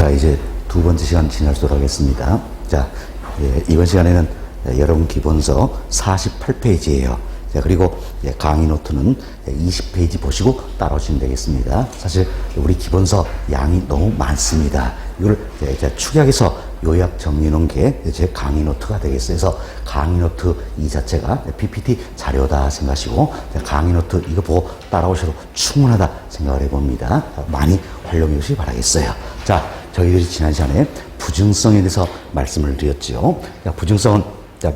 자, 이제 두 번째 시간 지나도록 하겠습니다. 자, 이번 시간에는 여러분 기본서 48페이지예요. 자, 그리고 강의 노트는 20페이지 보시고 따라오시면 되겠습니다. 사실 우리 기본서 양이 너무 많습니다. 이걸 축약해서 요약 정리해 놓은 게 제 강의 노트가 되겠어요. 그래서 강의 노트 이 자체가 PPT 자료다 생각하시고 강의 노트 이거 보고 따라오셔도 충분하다 생각을 해봅니다. 많이 활용해 주시기 바라겠어요. 자, 저희들이 지난 시간에 부증성에 대해서 말씀을 드렸죠. 부증성은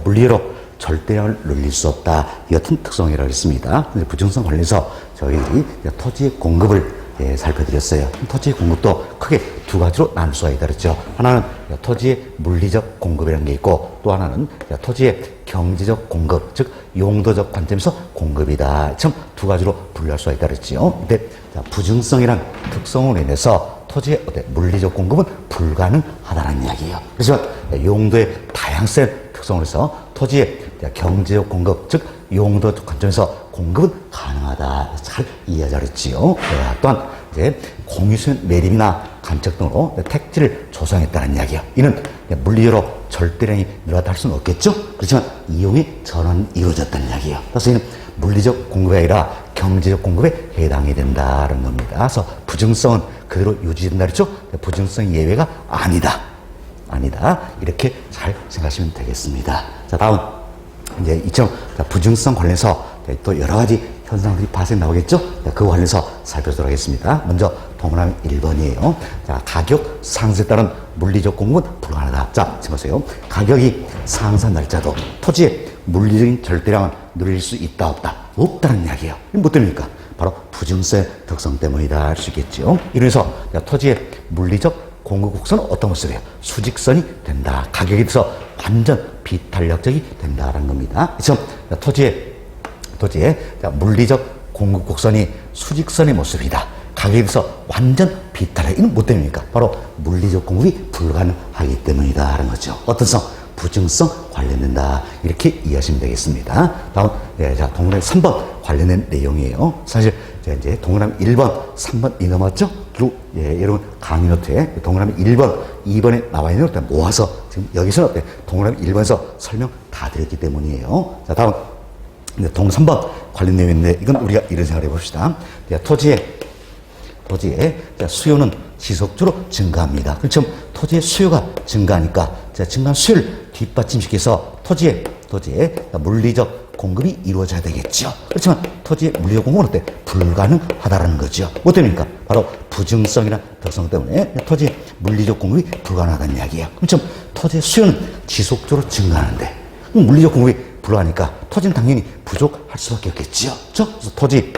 물리로 절대량을 늘릴 수 없다. 이 같은 특성이라고 했습니다. 부증성 관련해서 저희들이 토지의 공급을 살펴드렸어요. 토지의 공급도 크게 두 가지로 나눌 수가 있다 그랬죠. 하나는 토지의 물리적 공급이라는 게 있고 또 하나는 토지의 경제적 공급, 즉 용도적 관점에서 공급이다. 참 두 가지로 분류할 수가 있다 그랬죠. 근데 부증성이란 특성으로 인해서 토지의 물리적 공급은 불가능하다는 이야기예요. 그래서 용도의 다양성 특성으로 해서 토지의 경제적 공급, 즉 용도적 관점에서 공급은 가능하다. 잘 이해하자 그랬지요. 또한 이제 공유수면 매립이나 감척 등으로 택지를 조성했다는 이야기예요. 이는 물리적으로 절대량이 늘어났다 할 수는 없겠죠. 그렇지만 이용의 전환이 이루어졌다는 이야기예요. 그래서 이는 물리적 공급이 아니라 경제적 공급에 해당이 된다는 겁니다. 그래서 부증성은 그대로 유지된다 그랬죠. 부증성 예외가 아니다. 이렇게 잘 생각하시면 되겠습니다. 자, 다음 이제 이처럼 부증성 관련해서 또 여러 가지 현상들이 발생 나오겠죠? 그거 관련해서 살펴보도록 하겠습니다. 먼저 동그라미 1번이에요. 자, 가격 상승에 따른 물리적 공급은 불가능하다. 자, 지금 보세요. 가격이 상승한 날짜도 토지의 물리적인 절대량을 늘릴 수 있다 없다? 없다는 이야기예요. 뭐 때문입니까? 바로 부증성의 특성 때문이다 할 수 있겠죠. 이래서 토지의 물리적 공급 곡선은 어떤 모습이에요? 수직선이 된다. 가격에 대해서 완전 비탄력적이 된다라는 겁니다. 그래서 토지의 물리적 공급 곡선이 수직선의 모습이다. 가격에 대해서 완전 비탄력. 이는 뭐 때문입니까? 바로 물리적 공급이 불가능하기 때문이다라는 거죠. 어떤 성? 부증성 관련된다. 이렇게 이해하시면 되겠습니다. 다음, 자, 동그라미 3번 관련된 내용이에요. 사실, 이제 동그라미 1번, 3번 이 넘었죠? 그리고, 여러분 강의 노트에 동그라미 1번, 2번에 나와 있는 걸 모아서 지금 여기서 동그라미 1번에서 설명 다 드렸기 때문이에요. 자, 다음, 동그라미 3번 관련 내용인데 이건 우리가 이런 생각을 해봅시다. 토지의 수요는 지속적으로 증가합니다. 그렇죠? 토지의 수요가 증가하니까 증가한 수요를 뒷받침시켜서 토지의 물리적 공급이 이루어져야 되겠죠. 그렇지만 토지의 물리적 공급은 어때? 불가능하다는 거죠. 뭐 때문입니까? 바로 부증성이라는 특성 때문에 토지의 물리적 공급이 불가능하다는 이야기예요. 그렇죠? 토지의 수요는 지속적으로 증가하는데 물리적 공급이 불가하니까 토지는 당연히 부족할 수밖에 없겠죠. 그렇죠? 그래서 토지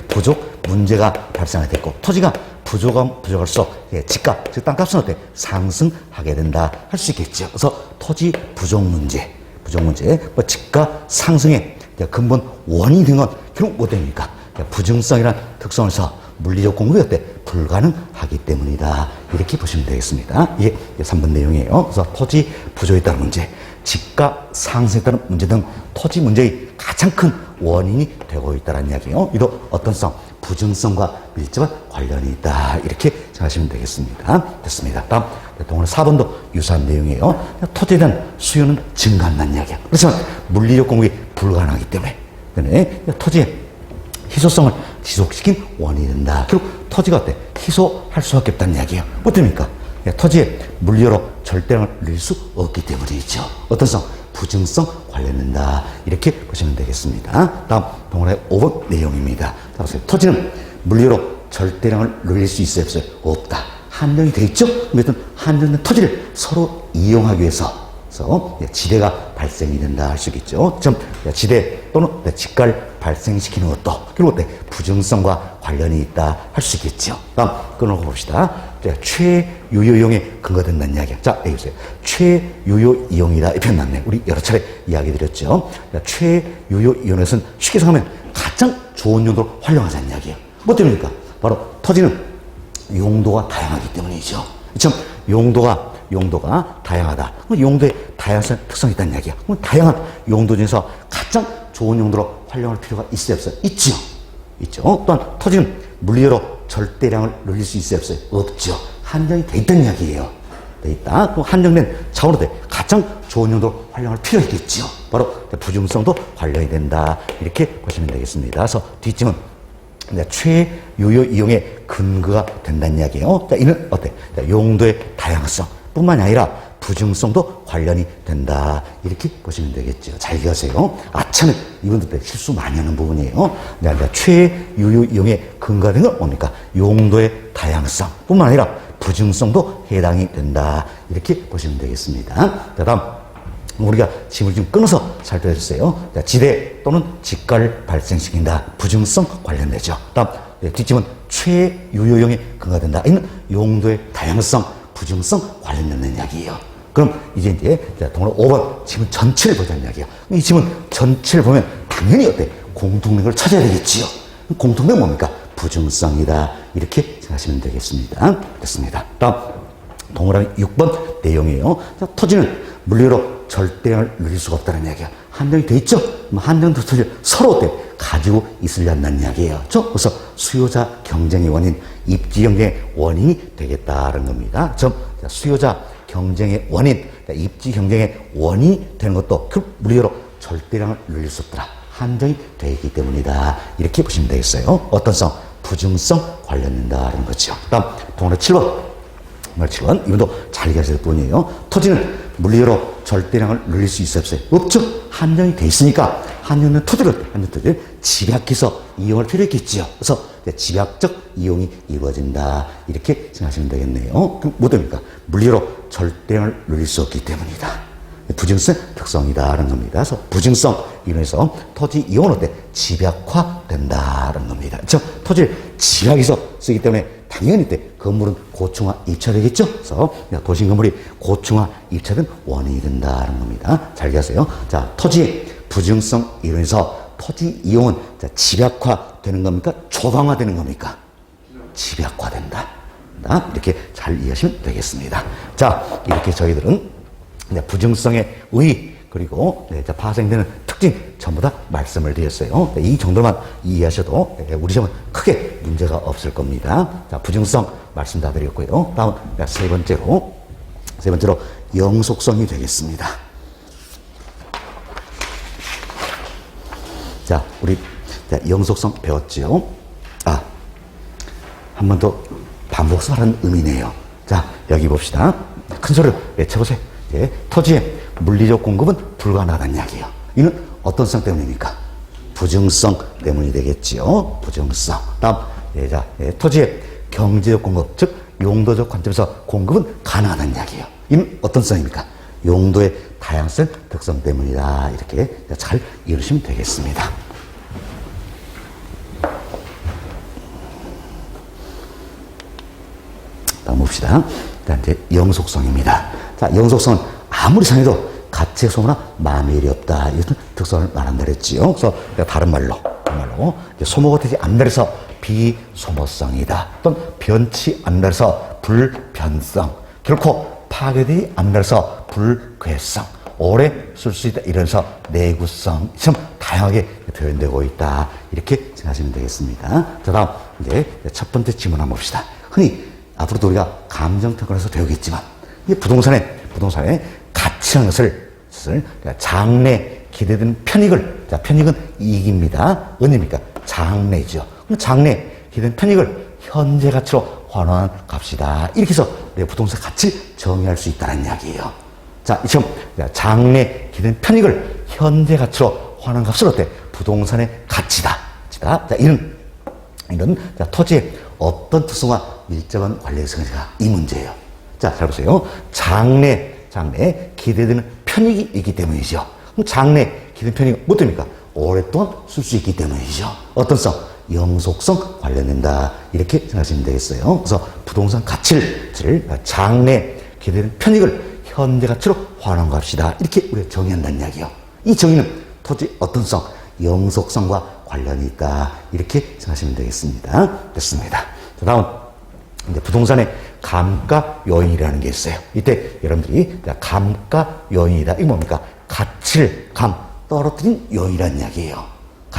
부족 문제가 발생하게 됐고 토지가 부족할수록 집값, 즉 땅값은 어때? 상승하게 된다 할 수 있겠죠. 그래서 토지 부족 문제, 뭐 집값 상승의 근본 원인이 된 건 결국 뭐 됩니까? 부증성이라는 특성에서 물리적 공급이 어때? 불가능하기 때문이다. 이렇게 보시면 되겠습니다. 이게 3번 내용이에요. 그래서 토지 부족에 따른 문제, 집값 상승에 따른 문제 등 토지 문제의 가장 큰 원인이 되고 있다는 이야기예요. 이도 어떤 성? 부증성과 밀접한 관련이 있다. 이렇게 생각하시면 되겠습니다. 됐습니다. 다음, 동그라미 4번도 유사한 내용이에요. 토지에 대한 수요는 증가한다는 이야기야. 그렇지만 물리적 공급이 불가능하기 때문에 토지의 희소성을 지속시킨 원인이 된다. 결국 토지가 어때? 희소할 수밖에 없다는 이야기예요. 뭐 때문입니까? 토지의 물리로 절대량을 늘릴 수 없기 때문이죠. 어떤 성? 부증성 관련된다. 이렇게 보시면 되겠습니다. 다음 동그라미 5번 내용입니다. 자, 보세요. 토지는 물리로 절대량을 늘릴 수 있어요? 없어요? 없다. 한정이 되어 있죠? 어쨌든 한정된 토지를 서로 이용하기 위해서 지대가 발생이 된다 할 수 있겠죠. 지대 또는 집가를 발생시키는 것도 결국 부증성과 관련이 있다 할 수 있겠죠. 다음 끊어놓고 봅시다. 최유효 이용에 근거된다는 이야기야. 자, 여기 보세요. 최유효 이용이다. 이 표현 나왔네. 우리 여러 차례 이야기 드렸죠. 최유효 이용에서는 쉽게 생각하면 가장 좋은 용도로 활용하자는 이야기예요. 뭐 때문입니까? 바로 토지는 용도가 다양하기 때문이죠. 참 용도가 다양하다. 용도의 다양한 특성이 있다는 이야기야. 그럼 다양한 용도 중에서 가장 좋은 용도로 활용할 필요가 있어요, 없어요? 있죠. 또한 토지는 물리로 절대량을 늘릴 수 있어요, 없어요? 없죠. 한정이 돼 있다는 이야기예요. 돼 있다. 그럼 한정된 차원으로 가장 좋은 용도로 활용할 필요가 있겠죠. 바로 부중성도 관련이 된다. 이렇게 보시면 되겠습니다. 그래서 뒷짐은 최유효 이용의 근거가 된다는 이야기예요. 자, 이는 어때? 자, 용도의 다양성 뿐만이 아니라 부중성도 관련이 된다. 이렇게 보시면 되겠죠. 잘 기억하세요. 아차는 이분들 실수 많이 하는 부분이에요. 최유효 이용의 근거가 되는 건 뭡니까? 용도의 다양성 뿐만 아니라 부중성도 해당이 된다. 이렇게 보시면 되겠습니다. 자, 다음 우리가 짐을 좀 끊어서 살펴주세요. 자, 지대 또는 직가를 발생시킨다. 부중성 관련되죠. 다음 뒷짐은 최유효용의 근거가 된다. 이는 용도의 다양성, 부중성 관련된 이야기예요. 그럼 이제 동그라 5번 지문 전체를 보자는 이야기예요. 이 지문 전체를 보면 당연히 어때? 공통된 찾아야 되겠지요. 공통된 뭡니까? 부중성이다. 이렇게 생각하시면 되겠습니다. 됐습니다. 다음 동그라미 6번 내용이에요. 자, 토지는 물리로 절대량을 누릴 수가 없다는 이야기야. 한정이 돼 있죠? 한정된 토지를 서로 어때? 가지고 있으려 한다는 이야기예요. 그래서 수요자 경쟁의 원인, 입지 경쟁의 원인이 되겠다는 겁니다. 수요자 경쟁의 원인, 입지 경쟁의 원인이 되는 것도 그 물리로 절대량을 누릴 수 없더라. 한정이 되어 있기 때문이다. 이렇게 보시면 되겠어요. 어떤 성? 부중성 관련된다는 거죠. 다음 동그라미 7번. 이분도 잘 이해하실 뿐이에요. 토지는 물리로 절대량을 늘릴 수 있어요, 없어요? 없죠. 한정이 돼 있으니까 한정된 토지를 집약해서 이용할 필요 있겠지요. 그래서 집약적 이용이 이루어진다. 이렇게 생각하시면 되겠네요. 그럼 뭐 됩니까? 물리로 절대량을 늘릴 수 없기 때문이다. 부증성 특성이다라는 겁니다. 그래서 부증성 이론에서 토지 이용은 어때? 집약화된다라는 겁니다. 그렇죠? 토지를 집약해서 쓰기 때문에 당연히 건물은 고층화 입찰되겠죠? 그래서 도심 건물이 고층화 입찰된 원인이 된다는 겁니다. 잘 기억하세요. 자, 토지의 부증성 이론에서 토지 이용은 집약화되는 겁니까? 조강화되는 겁니까? 집약화된다. 이렇게 잘 이해하시면 되겠습니다. 자, 이렇게 저희들은 부증성의 의의 그리고 파생되는 특징 전부 다 말씀을 드렸어요. 이 정도만 이해하셔도 우리 점은 크게 문제가 없을 겁니다. 자, 부증성 말씀 다 드렸고요. 다음 세 번째로 영속성이 되겠습니다. 자, 우리 영속성 배웠죠? 한 번 더 반복하라는 의미네요. 자, 여기 봅시다. 큰 소리로 외쳐보세요. 토지의 물리적 공급은 불가능하다는 이야기예요. 이는 어떤 성 때문입니까? 부증성 때문이 되겠지요. 부증성. 다음, 토지의 경제적 공급, 즉 용도적 관점에서 공급은 가능하다는 이야기예요. 이는 어떤 성입니까? 용도의 다양성 특성 때문이다. 이렇게 잘 이해하시면 되겠습니다. 다음 봅시다. 이제 영속성입니다. 자, 영속성은 아무리 상해도 가치의 소모나 마멸이 없다. 이런 특성을 말한다 그랬지요. 그래서 다른 말로 소모가 되지 않는다 해서 비소모성이다. 또는 변치 않는다 해서 불변성. 결코 파괴되지 않는다 해서 불괴성. 오래 쓸 수 있다. 이러면서 내구성. 참 다양하게 표현되고 있다. 이렇게 생각하시면 되겠습니다. 자, 다음 이제 첫 번째 질문 한번 봅시다. 흔히 앞으로도 우리가 감정평가에서 배우겠지만 이 부동산의 가치라는 것을 장래 기대된 편익을, 자, 편익은 이익입니다. 언제입니까? 장래죠. 그럼 장래 기대된 편익을 현재 가치로 환원한 값이다. 이렇게 해서 내 부동산 가치를 정의할 수 있다는 이야기예요. 자, 지금 장래 기대된 편익을 현재 가치로 환원한 값을 어때? 부동산의 가치다. 자, 이런 토지의 어떤 특성과 밀접한 관련이 있는가? 이 문제예요. 자, 잘 보세요. 장래 기대되는 편익이 있기 때문이죠. 그럼 장래 기대되는 편익이 뭐 됩니까? 오랫동안 쓸 수 있기 때문이죠. 어떤 성? 영속성 관련된다. 이렇게 생각하시면 되겠어요. 그래서 부동산 가치를 장래 기대되는 편익을 현재 가치로 환원한 값이다. 이렇게 우리가 정의한다는 이야기예요. 이 정의는 토지 어떤 성? 영속성과 관련이 있다. 이렇게 생각하시면 되겠습니다. 됐습니다. 자, 다음 이제 부동산의 감가 요인이라는 게 있어요. 이때 여러분들이 감가 요인이다. 이게 뭡니까? 가치를 떨어뜨린 요인이라는 이야기예요.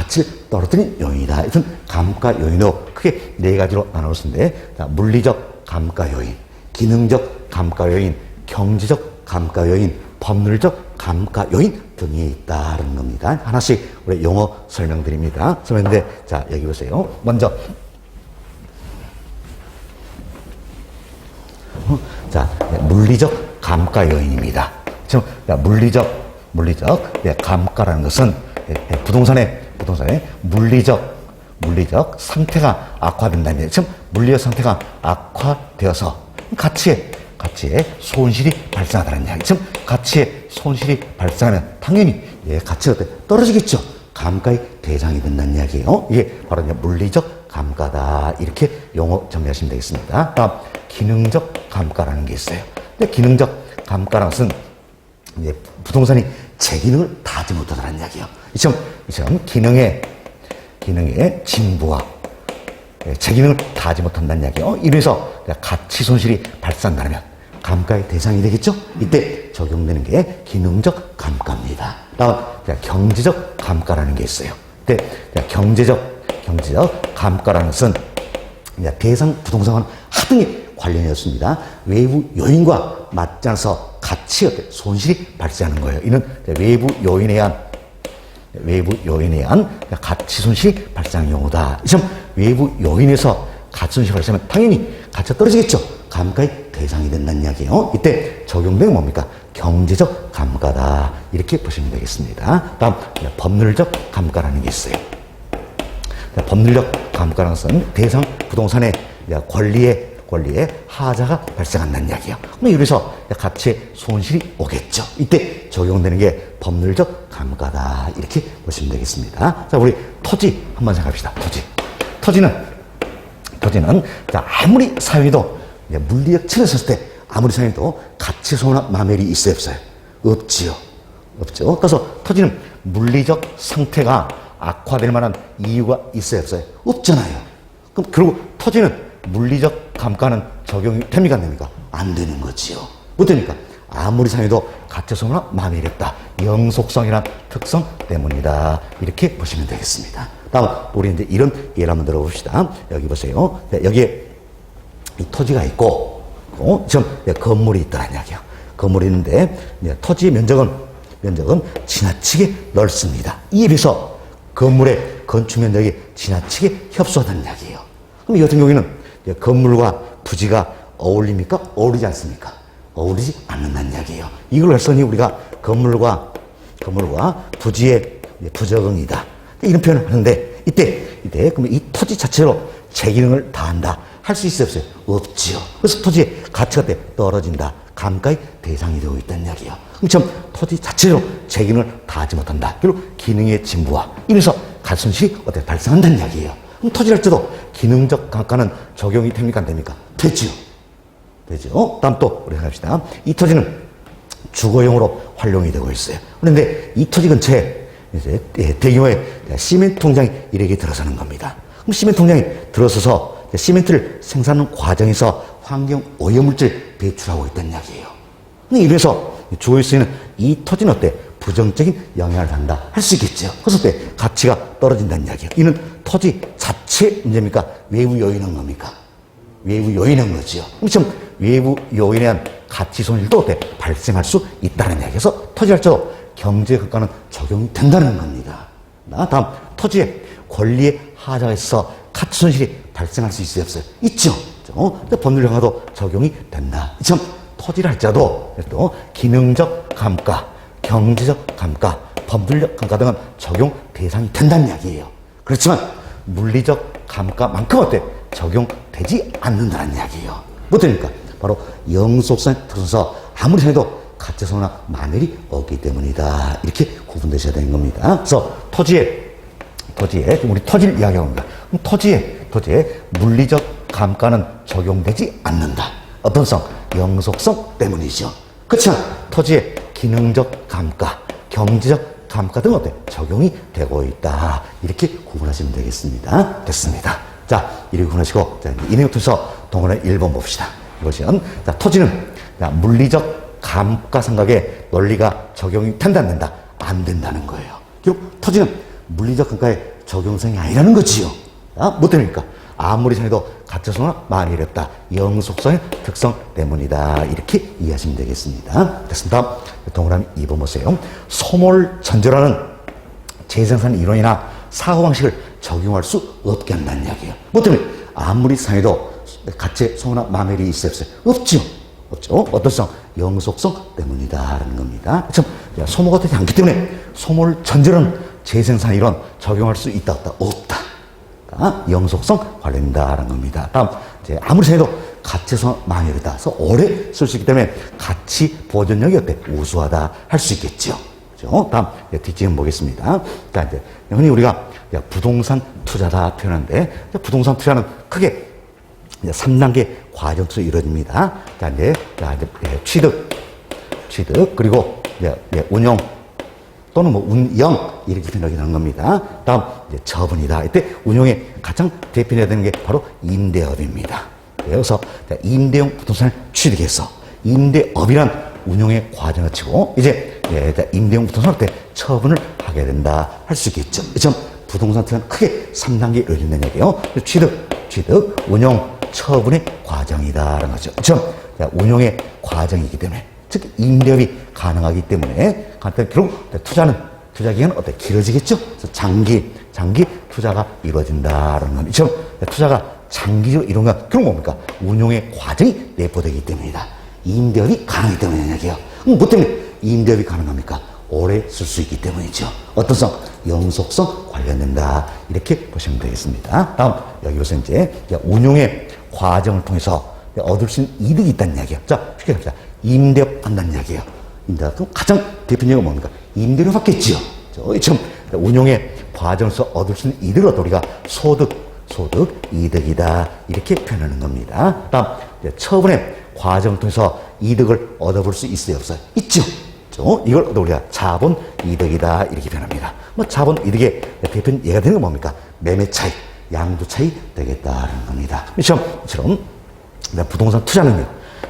가치를 떨어뜨린 요인이다. 이것은 감가 요인으로 크게 네 가지로 나눌 수 있는데, 자, 물리적 감가 요인, 기능적 감가 요인, 경제적 감가 요인, 법률적 감가 요인 등이 있다는 겁니다. 하나씩 우리 용어 설명드립니다. 설명인데, 자, 여기 보세요. 먼저, 자, 물리적 감가 요인입니다. 지금 물리적 감가라는 것은 부동산의 물리적 상태가 악화된다는, 지금 물리적 상태가 악화되어서 가치에 손실이 발생하다는 이야기. 지금 가치에 손실이 발생하면 당연히 가치가 떨어지겠죠. 감가의 대상이 된다는 이야기예요. 이게 바로 물리적 감가다. 이렇게 용어 정리하시면 되겠습니다. 다음, 기능적 감가라는 게 있어요. 근데 기능적 감가라는 것은 부동산이 제 기능을 다하지 못하다는 이야기예요. 이처럼 기능의 진부와 제 기능을 다하지 못한다는 이야기예요. 이래서 가치 손실이 발생한다면 감가의 대상이 되겠죠. 이때 적용되는 게 기능적 감가입니다. 다음, 경제적 감가라는 게 있어요. 근데 경제적 감가라는 것은 대상 부동산과는 하등이 관련이 없습니다. 외부 요인과 맞지 않아서 가치 손실이 발생하는 거예요. 이는 외부 요인에 의한 가치 손실이 발생하는 경우다. 외부 요인에서 가치 손실이 발생하면 당연히 가치가 떨어지겠죠. 감가의 대상이 된다는 이야기예요. 이때 적용되는 뭡니까? 경제적 감가다. 이렇게 보시면 되겠습니다. 다음, 법률적 감가라는 게 있어요. 법률적 감가라는 것은 대상 부동산의 권리에 하자가 발생한다는 이야기예요. 이래서 가치에 손실이 오겠죠. 이때 적용되는 게 법률적 감가다. 이렇게 보시면 되겠습니다. 자, 우리 토지 한번 생각합시다. 토지는 아무리 사용해도 물리적 측에서 봤을 때 아무리 사용해도 가치 소나 마멸이 있어요, 없어요? 없죠. 그래서 토지는 물리적 상태가 악화될 만한 이유가 있어요, 없어요? 없잖아요. 그리고 토지는 물리적 감가는 적용이 됩니까, 안 됩니까? 안 되는 거지요. 못 됩니까? 아무리 사용해도 가치 소나 마멸이 없다. 영속성이란 특성 때문이다. 이렇게 보시면 되겠습니다. 다음, 우리 이제 이런 예를 한번 들어봅시다. 여기 보세요. 여기에 이 토지가 있고, 지금 건물이 있다는 이야기예요. 건물이 있는데, 토지의 면적은 지나치게 넓습니다. 이에 비해서 건물의 건축 면적이 지나치게 협소하다는 이야기예요. 그럼 이 같은 경우에는 건물과 부지가 어울립니까? 어울리지 않습니까? 어울리지 않는다는 이야기예요. 이걸 했으니 우리가 건물과 부지의 부적응이다. 이런 표현을 하는데, 이때, 그러면 이 토지 자체로 제 기능을 다한다. 할 수 있어요, 없어요? 없지요. 그래서 토지의 가치가 떨어진다. 감가의 대상이 되고 있다는 이야기예요. 그럼 토지 자체로 제 기능을 다하지 못한다. 결국 기능의 진부와 이래서 가치 손실이 발생한다는 이야기예요. 그럼 토지를 할 때도 기능적 감가는 적용이 됩니까, 안 됩니까? 되죠. 다음 또 우리 생각합시다. 이 토지는 주거용으로 활용이 되고 있어요. 그런데 이 토지 근처에 이제 대규모의 시멘트 공장이 이렇게 들어서는 겁니다. 그럼 시멘트 공장이 들어서서 시멘트를 생산하는 과정에서 환경 오염물질 배출하고 있다는 이야기예요. 이래서 주거에 쓰이는 이 토지는 부정적인 영향을 받는다. 할 수 있겠죠. 그래서 가치가 떨어진다는 이야기예요. 이는 토지 자체 문제입니까? 외부 요인은 겁니까? 외부 요인은 거지요. 그럼 외부 요인에 의한 가치 손실도 발생할 수 있다는 이야기에서 토지할 때도 경제 감가는 적용이 된다는 겁니다. 다음, 토지의 권리에 하자가 있어 가치 손실이 발생할 수 있어요, 없어요? 있죠. 법률 형사도 적용이 된다. 토지를 할지라도 또 기능적 감가, 경제적 감가, 법률적 감가 등은 적용 대상이 된다는 이야기예요. 그렇지만 물리적 감가만큼 적용되지 않는다는 이야기예요. 뭐 됩니까? 바로 영속성에 들어서 아무리 생각해도 가치소나 마멸이 없기 때문이다. 이렇게 구분되셔야 되는 겁니다. 그래서 토지에 우리 토지를 이야기하고 있습니다. 그럼 토지에 물리적 감가는 적용되지 않는다. 어떤 성? 영속성 때문이죠. 그렇지만 토지의 기능적 감가, 경제적 감가 등은 적용이 되고 있다. 이렇게 구분하시면 되겠습니다. 됐습니다. 자, 이렇게 구분하시고, 이 내용 통해서 동원의 1번 봅시다. 이것은, 토지는 물리적 감가상각의 논리가 적용이 된다, 안 된다? 안 된다는 거예요. 결국 토지는 물리적 감가에 적용성이 아니라는 거지요. 뭐 때문입니까? 아무리 생각해도 가짜성은 많이 어렵다. 영속성의 특성 때문이다. 이렇게 이해하시면 되겠습니다. 됐습니다. 동그라미 2번 보세요. 소몰전조라는 재생산 이론이나 사고방식을 적용할 수 없게 한다는 이야기예요. 뭐 때문에? 아무리 생각해도 가짜 성이나 마멜이 있어요? 없죠. 없죠. 어떤 영속성 때문이다라는 겁니다. 참, 소모가 되지 않기 때문에 소몰전조라는 재생산 이론 적용할 수 있다 없다? 없다. 영속성 관련된다라는 겁니다. 다음, 이제 아무리 생각해도 가치성 많이 어렵다. 그래서 오래 쓸 수 있기 때문에 가치 보존력이 어때? 우수하다 할 수 있겠죠. 그죠? 다음, 뒷지금 보겠습니다. 자, 이제 흔히 우리가 부동산 투자다 표현하는데, 부동산 투자는 크게 3단계 과정에서 이루어집니다. 자, 이제 취득, 그리고 운용, 또는 운영, 이렇게 표현하게 되는 겁니다. 다음, 이제 처분이다. 이때 운용의 가장 대표해야 되는 게 바로 임대업입니다. 그래서 임대용 부동산을 취득해서 임대업이란 운용의 과정을 치고 이제 임대용 부동산을 때 처분을 하게 된다 할 수 있겠죠. 부동산 투자는 크게 3단계 이루어진다는 얘기예요. 취득, 운용, 처분의 과정이다라는 거죠. 운용의 과정이기 때문에 즉 임대업이 가능하기 때문에 결국 투자 기간은 어때? 길어지겠죠? 그래서 장기 투자가 이루어진다라는 겁니다. 투자가 장기적으로 이루어지면 결국 뭡니까? 운용의 과정이 내포되기 때문이다. 임대업이 가능하기 때문이라는 얘기예요. 그럼 뭐 때문에 임대업이 가능합니까? 오래 쓸 수 있기 때문이죠. 어떤 성? 영속성 관련된다. 이렇게 보시면 되겠습니다. 다음, 여기 보세요. 이제 운용의 과정을 통해서 얻을 수 있는 이득이 있다는 이야기예요. 자, 쉽게 갑시다. 임대업 한다는 이야기예요. 임대업 가장 대표적인 건 뭡니까? 임대료 받겠지요. 지금 운용의 과정에서 얻을 수 있는 이득을 얻어 우리가 소득 이득이다. 이렇게 표현하는 겁니다. 다음, 처분의 과정을 통해서 이득을 얻어볼 수 있어요, 없어요? 있죠. 이걸 우리가 자본 이득이다. 이렇게 표현합니다. 자본 이득의 대표적인 예가 되는 건 뭡니까? 매매 차익, 양도 차익 되겠다는 겁니다. 이처럼 부동산 투자는요,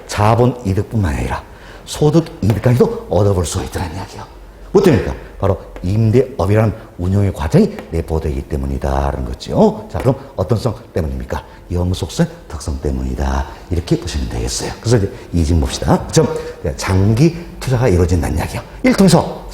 자본 이득뿐만 아니라 소득 이득까지도 얻어볼 수가 있다는 이야기예요. 뭐 때문입니까? 바로 임대업이라는 운용의 과정이 내포되기 때문이다라는 거죠. 자, 그럼 어떤 성 때문입니까? 영속성 특성 때문이다. 이렇게 보시면 되겠어요. 그래서 이제 이진 봅시다. 장기 투자가 이루어진다는 이야기예요. 이를 통해서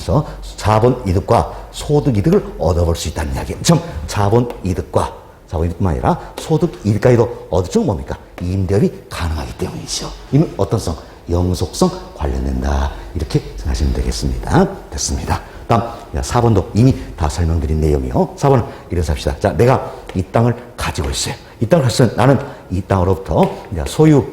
자본 이득과 소득 이득을 얻어볼 수 있다는 이야기예요. 자본 이득뿐만 아니라 소득 이득까지도 얻을 줄 뭡니까? 임대업이 가능하기 때문이죠. 이는 어떤 성? 영속성 관련된다. 이렇게 생각하시면 되겠습니다. 됐습니다. 다음 4번도 이미 다 설명드린 내용이요. 4번은 이래서 합시다. 자, 내가 이 땅을 가지고 있어요. 이 땅을 가지고 있으면 나는 이 땅으로부터 소유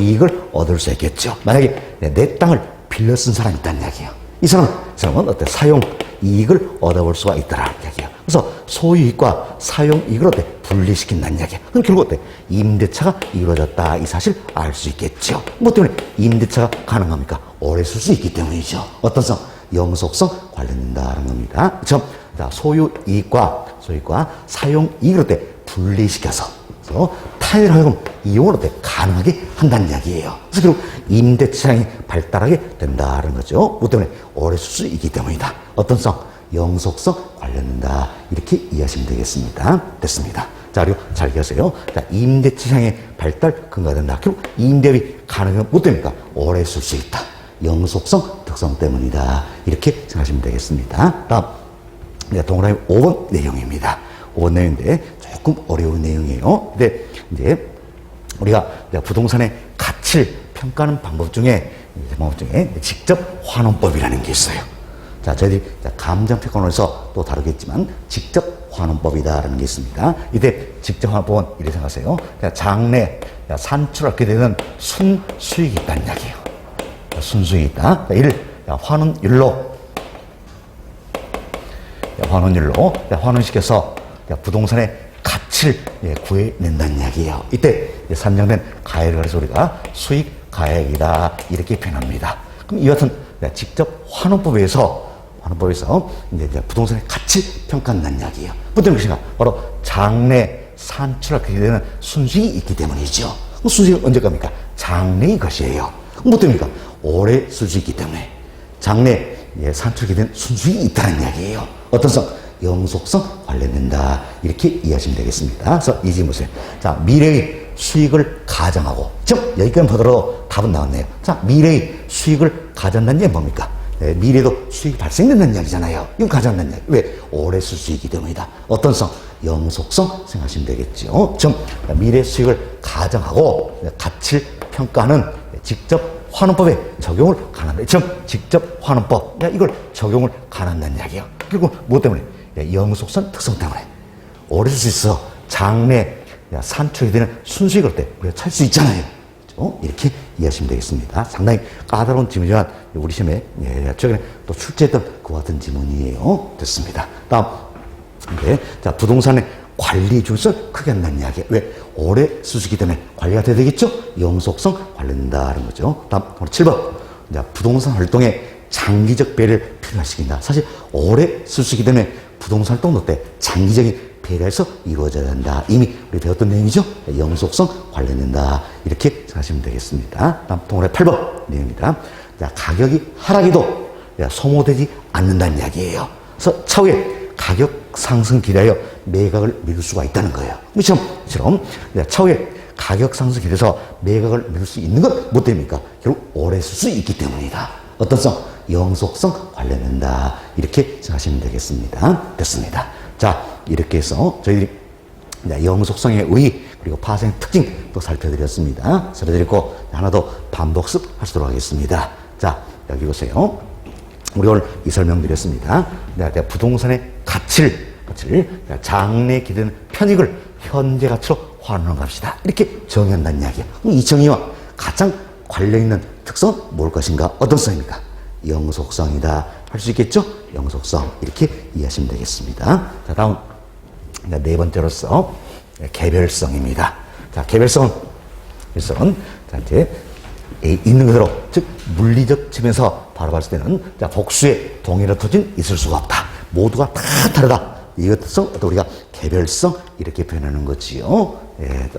이익을 얻을 수 있겠죠. 만약에 내 땅을 빌려 쓴 사람이 있다는 이야기예요. 이 사람은 어때? 사용 이익을 얻어볼 수가 있다라는 이야기예요. 그래서 소유이익과 사용이익을 어때? 분리시킨다는 이야기예요. 그럼 결국 어때? 임대차가 이루어졌다. 이 사실 알 수 있겠죠. 뭐 때문에 임대차가 가능합니까? 오래 쓸 수 있기 때문이죠. 어떤 성? 영속성 관련된다는 겁니다. 자, 소유이익과 사용이익을 어때? 분리시켜서 타인을 하여금 이용을 어때? 가능하게 한다는 이야기예요. 그래서 결국 임대차량이 발달하게 된다는 거죠. 뭐 때문에 오래 쓸 수 있기 때문이다. 어떤 성? 영속성 관련된다. 이렇게 이해하시면 되겠습니다. 됐습니다. 자, 그리고 잘 기억하세요. 자, 임대차량의 발달 근거가 된다. 결국 임대업이 가능하면 뭐 때문입니까? 오래 쓸 수 있다. 영속성 특성 때문이다. 이렇게 생각하시면 되겠습니다. 다음, 동그라미 5번 내용입니다. 5번 내용인데 조금 어려운 내용이에요. 근데 이제 우리가 부동산의 가치를 평가하는 방법 중에 직접 환원법이라는 게 있어요. 자, 저희들이 감정평가원에서 또 다루겠지만 직접 환원법이다라는 게 있습니다. 이때 직접 환원법은 이렇게 생각하세요. 장래 산출하게 되는 순수익이 있다는 이야기예요. 순수익이 있다. 이를 환원율로 환원시켜서 부동산의 가치를 구해낸다는 이야기예요. 이때 산정된 가액을 해서 우리가 수익 가액이다. 이렇게 표현합니다. 그럼 이 같은 직접 환원법에서 이제 부동산의 가치 평가한다는 이야기예요. 무슨 것인가? 바로 장래 산출하게 되는 순수익이 있기 때문이죠. 순수익은 언제 겁니까? 장래의 것이에요. 뭐 때문입니까? 오래 쓸 수 있기 때문에 장래 산출하게 된 순수익이 있다는 이야기예요. 어떤 성? 영속성 관련된다. 이렇게 이해하시면 되겠습니다. 그래서 이 질문 보세요. 자, 미래의 수익을 가정하고, 즉 여기까지 보더라도 답은 나왔네요. 자, 미래의 수익을 가정한다는 게 뭡니까? 네, 미래도 수익이 발생된다는 이야기잖아요. 이건 가정한다는 이야기. 왜? 오래 쓸 수 있기 때문이다. 어떤 성? 영속성 생각하시면 되겠죠. 즉 미래 수익을 가정하고 가치를 평가하는 직접 환원법에 적용을 가능합니다. 즉 직접 환원법, 이걸 적용을 가능한다는 이야기예요. 그리고 뭐 때문에? 영속성 특성 때문에 오래 쓸 수 있어. 장래 산출이 되는 순수익을 때 우리가 찾을 수 있잖아요. 그렇죠? 이렇게 이해하시면 되겠습니다. 상당히 까다로운 질문이지만 우리 시험에 최근에 또 출제했던 그와 같은 질문이에요. 됐습니다. 다음, 자, 부동산의 관리 중요성을 크게 한다는 이야기. 왜? 오래 쓸 수 있기 때문에 관리가 돼야 되겠죠? 영속성 관련된다는 거죠. 다음 7번. 자, 부동산 활동에 장기적 배려를 필요하시긴다. 사실 오래 쓸 수 있기 때문에 부동산 활동도 때 장기적인 배려해서 이루어져야 한다. 이미 우리 배웠던 내용이죠? 영속성 관련된다. 이렇게 생각하시면 되겠습니다. 다음 동물의 8번 내용입니다. 자, 가격이 하락해도 소모되지 않는다는 이야기예요. 그래서 차후에 가격 상승 기대하여 매각을 미룰 수가 있다는 거예요. 처럼 차후에 가격 상승 기대해서 매각을 미룰 수 있는 건 뭐 때문입니까? 결국 오래 쓸 수 있기 때문이다. 어떤 성? 영속성 관련된다. 이렇게 생각하시면 되겠습니다. 됐습니다. 자, 이렇게 해서 저희들이 영속성의 의의 그리고 파생 특징 또 살펴드렸습니다. 살펴드리고 하나 더 반복습 하시도록 하겠습니다. 자, 여기 보세요. 우리 오늘 이 설명드렸습니다. 부동산의 가치를 장래에 기대는 편익을 현재 가치로 환원하는 값이다. 이렇게 정의한다는 이야기예요. 이 정의와 가장 관련 있는 특성은 뭘 것인가? 어떤 성입니까? 영속성이다. 할 수 있겠죠? 영속성. 이렇게 이해하시면 되겠습니다. 자, 다음 네 번째로서 개별성입니다. 자, 개별성은 자, 이제 있는 그대로, 즉 물리적 측면에서 바로 봤을 때는 자, 복수의 동일한 토지는 있을 수가 없다. 모두가 다 다르다. 이것을 우리가 개별성 이렇게 표현하는 거지요.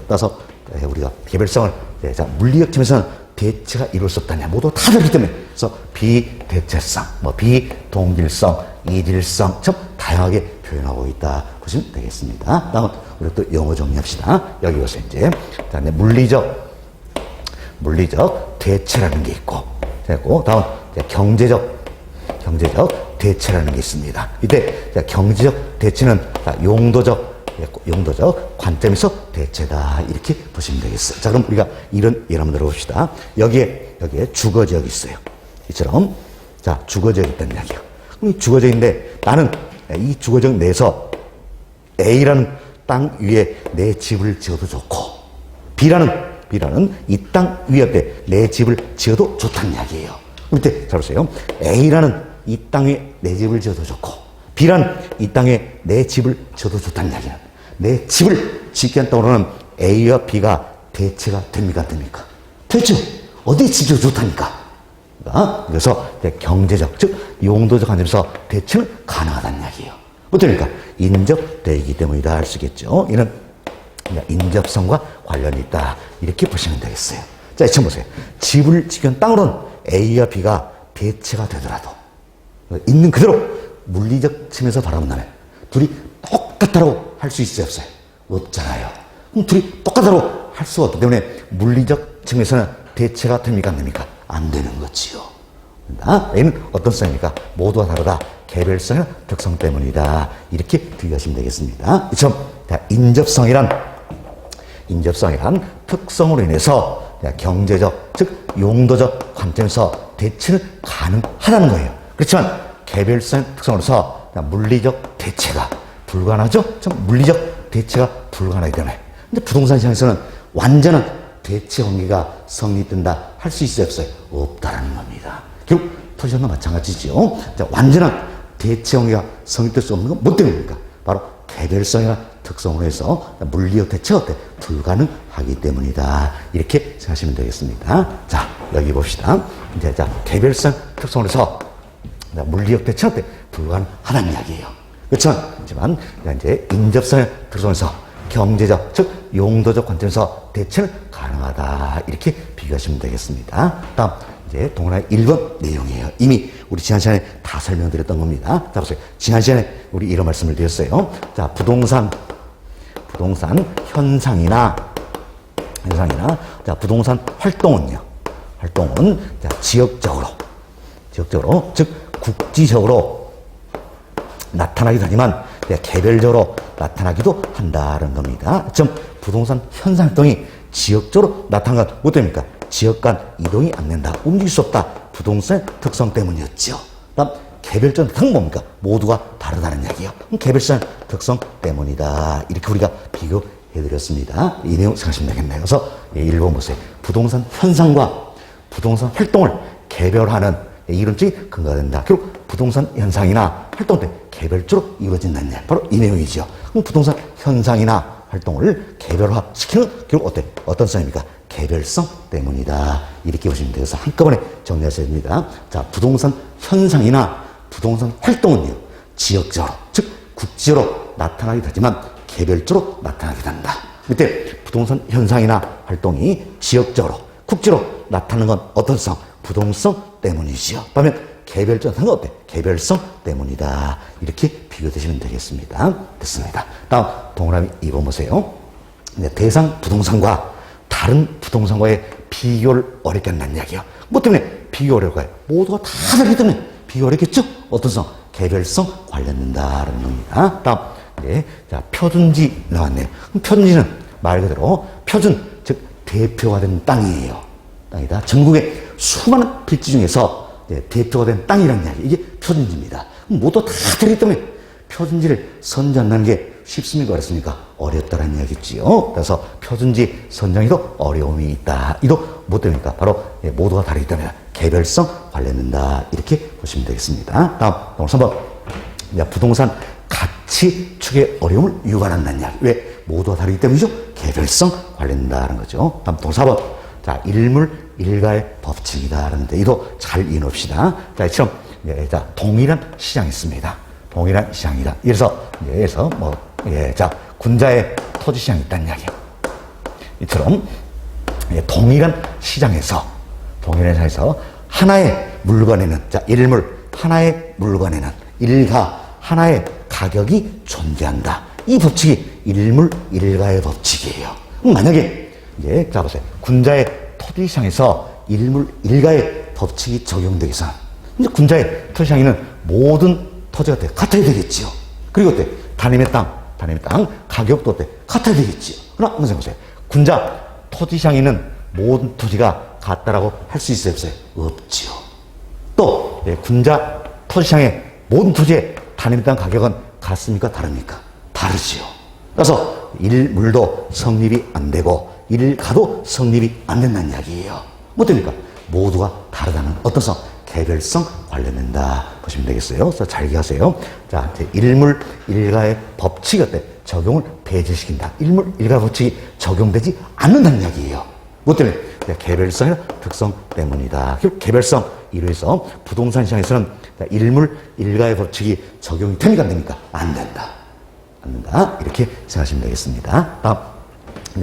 따라서 우리가 개별성을 자, 물리적 측면에서는 대체가 이룰 수 없다냐. 모두 다 다르기 때문에. 그래서 비대체성, 비동질성, 이질성, 참 다양하게 표현하고 있다. 보시면 되겠습니다. 다음은 우리가 또 영어 정리합시다. 여기 보세요. 이제 자, 물리적 대체라는 게 있고, 다음 경제적 대체라는 게 있습니다. 이때 경제적 대체는 용도적 관점에서 대체다. 이렇게 보시면 되겠어요. 자, 그럼 우리가 이런 예를 한번 들어봅시다. 여기에 주거지역이 있어요. 이처럼 자, 주거지역이 있다는 이야기예요. 그럼 이 주거지역인데 나는 이 주거지역 내에서 A라는 땅 위에 내 집을 지어도 좋고 B라는 이 땅 위에 내 집을 지어도 좋다는 이야기예요. 밑에 잘 보세요. A라는 이 땅에 내 집을 지어도 좋고 B라는 이 땅에 내 집을 지어도 좋다는 이야기예요. 내 집을 짓게 한 땅으로는 A와 B가 대체가 됩니까? 안 됩니까? 되죠. 어디에 집이 좋다니까. 그래서 경제적, 즉 용도적 관점에서 대체는 가능하다는 이야기예요. 어쩌니까 인접되기 때문이다 할 수 있겠죠. 이는 인접성과 관련이 있다. 이렇게 보시면 되겠어요. 자, 이처럼 보세요. 집을 짓게 한 땅으로는 A와 B가 대체가 되더라도 있는 그대로 물리적 측면에서 바라본다면 둘이 똑같다고 할 수 있어요, 없어요? 없잖아요. 그럼 둘이 똑같다고 할 수가 없기 때문에 물리적 측면에서는 대체가 됩니까? 안 됩니까? 안 되는 거지요. 얘는 어떤 성입니까? 모두가 다르다. 개별성의 특성 때문이다. 이렇게 비교하시면 되겠습니다. 이처럼 인접성이란 특성으로 인해서 경제적, 즉 용도적 관점에서 대체는 가능하다는 거예요. 그렇지만 개별성 특성으로서 물리적 대체가 불가능하죠? 물리적 대체가 불가능하기 때문에. 근데 부동산 시장에서는 완전한 대체 관계가 성립된다 할 수 있어요, 없어요? 없다라는 겁니다. 결국 토지와 마찬가지죠. 완전한 대체 관계가 성립될 수 없는 건 뭐 때문입니까? 바로 개별성이나 특성으로 해서 물리적 대체가 어때? 불가능하기 때문이다. 이렇게 생각하시면 되겠습니다. 자, 여기 봅시다. 이제 개별성 특성으로 해서 물리적 대체가 어때? 불가능하다는 이야기예요. 그렇지만 이제 인접성의 특성에서 경제적, 즉 용도적 관점에서 대체는 가능하다. 이렇게 비교하시면 되겠습니다. 다음 이제 동그라미 1번 내용이에요. 이미 우리 지난 시간에 다 설명드렸던 겁니다. 자, 보세요. 지난 시간에 우리 이런 말씀을 드렸어요. 자, 부동산 현상이나, 자, 부동산 활동은요. 활동은, 자, 지역적으로, 즉, 국지적으로 나타나기도 하지만, 개별적으로 나타나기도 한다는 겁니다. 좀, 부동산 현상 활동이 지역적으로 나타나는 건 뭐 됩니까? 지역 간 이동이 안 된다. 움직일 수 없다. 부동산의 특성 때문이었죠. 다음, 개별적 특성 뭡니까? 모두가 다르다는 이야기예요. 개별성 특성 때문이다. 이렇게 우리가 비교해드렸습니다. 이 내용 생각하시면 되겠네요. 그래서 1번 보세요. 부동산 현상과 부동산 활동을 개별하는 이론적인 근거가 된다. 결국 부동산 현상이나 활동 때 개별적으로 이루어진다는 이야기. 바로 이 내용이죠. 그럼 부동산 현상이나 활동을 개별화시키는 결국 어떤 성입니까? 개별성 때문이다. 이렇게 보시면 돼요. 그래서 한꺼번에 정리하셔야 됩니다. 자, 부동산 현상이나 부동산 활동은요, 지역적으로, 즉, 국지적으로 나타나기도 하지만 개별적으로 나타나기도 한다. 밑에 부동산 현상이나 활동이 지역적으로, 국지적으로 나타나는 건 어떤 성? 부동성 때문이지요. 반면 개별적인 건 개별성 때문이다. 이렇게 비교되시면 되겠습니다. 됐습니다. 다음 동그라미 2번 보세요. 대상 부동산과 다른 부동산과의 비교를 어렵게 한다는 이야기예요. 뭐 때문에 비교 어려울까요? 모두가 다 다르기 때문에 비교 어렵겠죠? 어떤 성? 개별성 관련된다는 겁니다. 다음, 자, 표준지 나왔네요. 그럼 표준지는 말 그대로 표준, 즉 대표가 된 땅이에요. 땅이다. 전국의 수많은 필지 중에서 대표가 된 땅이라는 이야기. 이게 표준지입니다. 모두 다 다르기 때문에 표준지를 선정하는 게 쉽습니까? 어렵습니까? 어렵다는 이야기지요. 그래서 표준지 선정에도 어려움이 있다. 이도 뭐 때문입니까? 바로 모두가 다르기 때문에 개별성 관련된다. 이렇게 보시면 되겠습니다. 다음 3번. 부동산 가치 추계 어려움을 유발한다는 이야기. 왜? 모두가 다르기 때문이죠. 개별성 관련된다는 거죠. 다음 4번. 자, 일물일가의 법칙이다. 그런데 이도 잘 이해합시다. 자, 이처럼 동일한 시장이 있습니다. 동일한 시장이다. 그래서 자, 군자의 토지 시장이 있다는 이야기예요. 이처럼 동일한 시장에서 하나의 물건에는, 자, 일물 하나의 물건에는 일가 하나의 가격이 존재한다. 이 법칙이 일물일가의 법칙이에요. 만약에 자, 보세요. 군자의 토지 시장에서 일물일가의 법칙이 적용되기 위해서 이제 군자의 토지 시장에는 모든 토지가 같아야 되겠지요. 그리고 단임의 땅 가격도 같아야 되겠지요. 그러나 한번 생각해보세요. 군자 토지 시장에 있는 모든 토지가 같다라고 할 수 있어요, 없어요? 없지요. 또 군자 토지 시장의 모든 토지의 단임의 땅 가격은 같습니까? 다릅니까? 다르지요. 그래서 일물도 성립이 안 되고 일가도 성립이 안 된다는 이야기예요. 뭐 됩니까? 모두가 다르다는 어떤 성? 개별성 관련된다. 보시면 되겠어요. 그래서 잘 기억하세요. 자, 일물, 일가의 법칙이 적용을 배제시킨다. 일물, 일가 법칙이 적용되지 않는다는 이야기예요. 뭐 때문에? 개별성의 특성 때문이다. 결국 개별성 이루어서 부동산 시장에서는 일물, 일가의 법칙이 적용이 됩니까? 안 됩니까? 안 된다. 안 된다. 이렇게 생각하시면 되겠습니다. 다음.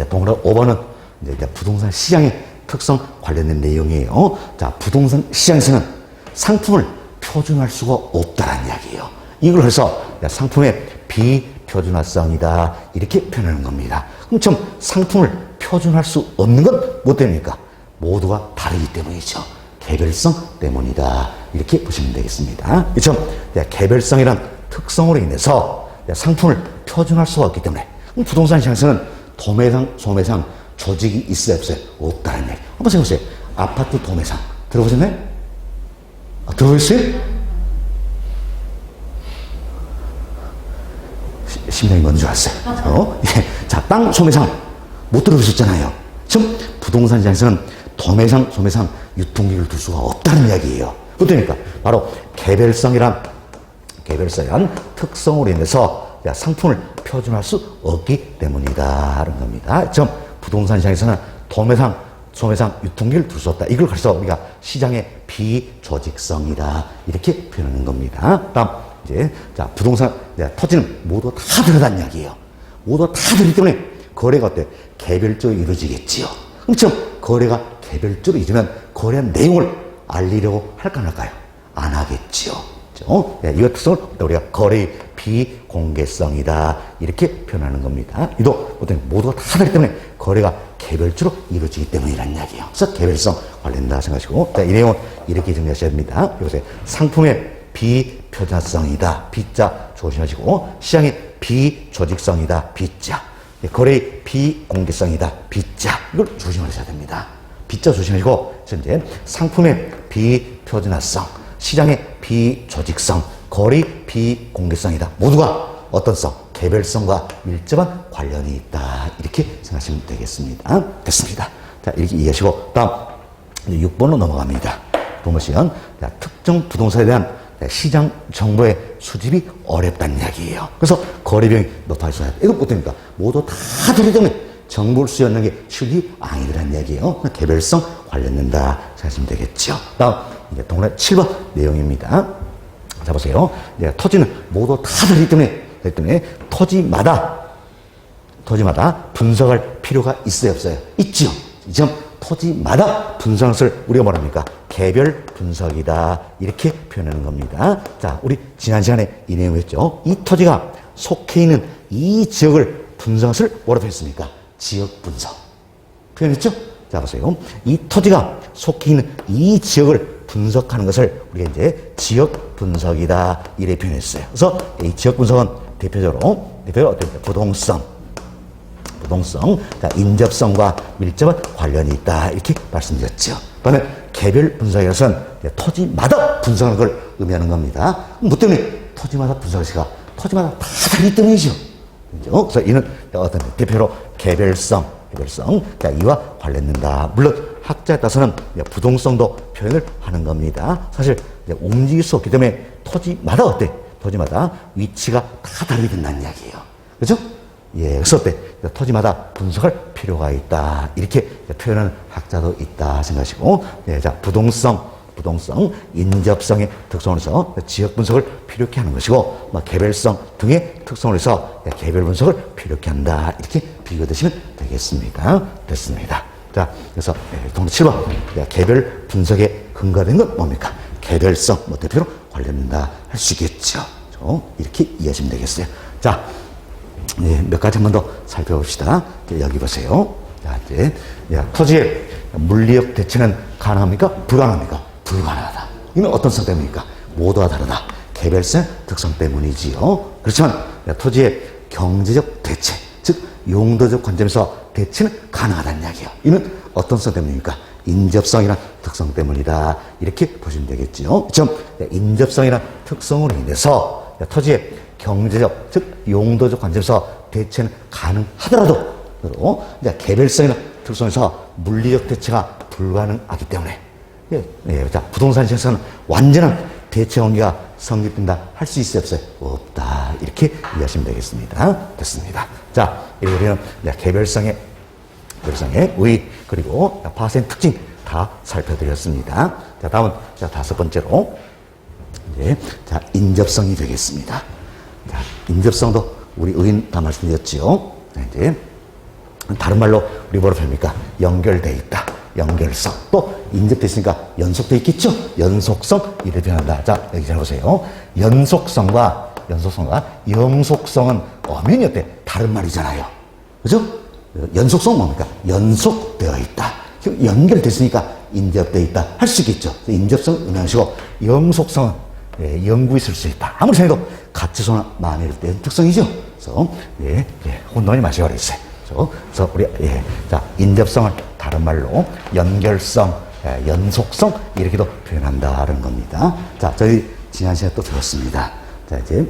동그라미 5번은 이제 부동산 시장의 특성 관련된 내용이에요. 자, 부동산 시장에서는 상품을 표준화할 수가 없다는 이야기예요. 이걸 해서 상품의 비표준화성이다. 이렇게 표현하는 겁니다. 그럼 좀 상품을 표준화할 수 없는 건 뭐 때문입니까? 모두가 다르기 때문이죠. 개별성 때문이다. 이렇게 보시면 되겠습니다. 좀 개별성이란 특성으로 인해서 상품을 표준화할 수가 없기 때문에 부동산 시장에서는 도매상, 소매상 조직이 있어요, 없어요? 없다는 얘기. 한번 생각해보세요. 아파트 도매상 들어보셨나요? 들어보셨어요? 심장이 뭔 줄 알았어요. 자, 땅, 소매상 못 들어보셨잖아요. 지금 부동산 시장에서는 도매상, 소매상 유통기를 둘 수가 없다는 이야기예요. 어떠니까? 바로 개별성이란 특성으로 인해서 상품을 표준화할 수 없기 때문이다. 하는 겁니다. 지금 부동산 시장에서는 도매상, 소매상 유통기를 둘 수 없다. 이걸 그래서 우리가 시장의 비조직성이다. 이렇게 표현하는 겁니다. 다음, 자, 부동산, 토지는 모두 다 다르다는 이야기예요. 모두 다 다르기 때문에 거래가 개별적으로 이루어지겠지요. 그럼 지금 거래가 개별적으로 이루면 거래한 내용을 알리려고 할까 안 할까요? 안 하겠지요. 그렇죠? 이 특성을 우리가 거래의 비공개성이다 이렇게 표현하는 겁니다. 이도 보통 모두가 다 다르기 때문에 거래가 개별적으로 이루어지기 때문이라는 이야기예요. 그래서 개별성 관련된다 생각하시고 이 내용은 이렇게 정리하셔야 됩니다. 이것에 상품의 비표준성이다. 비자 조심하시고 시장의 비조직성이다. 비자 거래의 비공개성이다. 비자 이걸 조심하셔야 됩니다. 비자 조심하시고 현재 상품의 비표준화성 시장의 비조직성 거래의 비공개성이다. 모두가 어떤 성? 개별성과 밀접한 관련이 있다. 이렇게 생각하시면 되겠습니다. 됐습니다. 자, 이렇게 이해하시고 다음 6번으로 넘어갑니다. 보시면 특정 부동산에 대한 시장 정보의 수집이 어렵다는 이야기예요. 그래서 거래비용이 높아져야 돼. 이거 어떻습니까? 모두 다 다르기 때문에 정보를 수집하는 게 쉽이 아니라는 이야기예요. 개별성 관련된다 생각하시면 되겠죠. 다음 이제 동그라미 7번 내용입니다. 자 보세요. 토지는 모두 다 다르기 때문에 토지마다 분석할 필요가 있어요, 없어요? 있죠. 지금 토지마다 분석을 우리가 뭐랍니까? 개별 분석이다 이렇게 표현하는 겁니다. 자, 우리 지난 시간에 이 내용을 했죠. 이 토지가 속해 있는 이 지역을 분석을 뭐라고 했습니까? 지역 분석 표현했죠? 자 보세요. 이 토지가 속해 있는 이 지역을 분석하는 것을 우리가 이제 지역 분석이다 이렇게 표현했어요. 그래서 이 지역 분석은 대표적으로 부동성, 자, 인접성과 밀접한 관련이 있다 이렇게 말씀드렸죠. 그다음에 개별 분석이라는 것은 토지마다 분석하는 걸 의미하는 겁니다. 뭐 때문에 토지마다 분석하시가 토지마다 다 다르기 때문이죠. 그래서 이는 어떤 대표로 개별성, 자, 이와 관련된다. 물론 학자에 따라서는 부동성도 표현을 하는 겁니다. 사실 움직일 수 없기 때문에 토지마다 어때? 토지마다 위치가 다 다르게 된다는 이야기예요. 그렇죠? 예, 그래서 어때? 토지마다 분석할 필요가 있다. 이렇게 표현하는 학자도 있다 생각하시고, 네, 자, 부동성, 인접성의 특성으로서 지역 분석을 필요케 하는 것이고, 개별성 등의 특성으로서 개별 분석을 필요케 한다. 이렇게 비교되시면 되겠습니다. 됐습니다. 자, 그래서 동그라미 7번 개별 분석에 근거된 건 뭡니까? 개별성, 대표로 관련된다 할 수 있겠죠. 이렇게 이해하시면 되겠어요. 자, 몇 가지 한 번 더 살펴봅시다. 여기 보세요. 자, 이제 토지의 물리적 대체는 가능합니까? 불가능합니까? 불가능하다. 이건 어떤 성 때문입니까? 모두가 다르다. 개별성 특성 때문이지요. 그렇지만 토지의 경제적 대체, 즉 용도적 관점에서 대체는 가능하다는 이야기예요. 이는 어떤 성 때문입니까? 인접성이나 특성 때문이다. 이렇게 보시면 되겠죠. 좀 인접성이나 특성으로 인해서 토지의 경제적, 즉 용도적 관점에서 대체는 가능하더라도 개별성이나 특성에서 물리적 대체가 불가능하기 때문에 자, 부동산 시장에서는 완전한 대체 관계가 성립된다 할 수 있어요, 없어요? 없다. 이렇게 이해하시면 되겠습니다. 됐습니다. 자, 우리는 개별성의 의 그리고 파생 특징 다 살펴드렸습니다. 자, 다음은 다섯 번째로 자, 인접성이 되겠습니다. 자, 인접성도 우리 의인 다 말씀드렸지요. 이제 다른 말로 우리 뭐라고 합니까? 연결돼 있다. 연결성. 또 인접돼 있으니까 연속돼 있겠죠? 연속성 이를 표현한다. 자, 여기 잘 보세요. 연속성과 영속성은 엄연히 어때? 다른 말이잖아요. 그죠? 연속성은 뭡니까? 연속되어 있다. 연결됐으니까 인접되어 있다. 할 수 있겠죠. 인접성을 의미하시고 영속성은 영구 있을 수 있다. 아무리 생각해도 가치소나 만일 때는 특성이죠. 그래서 혼돈이 마시고 그랬어요. 그래서 우리 자, 인접성을 다른 말로 연결성, 연속성 이렇게도 표현한다는 겁니다. 자, 저희 지난 시간에 또 들었습니다. 자, 이제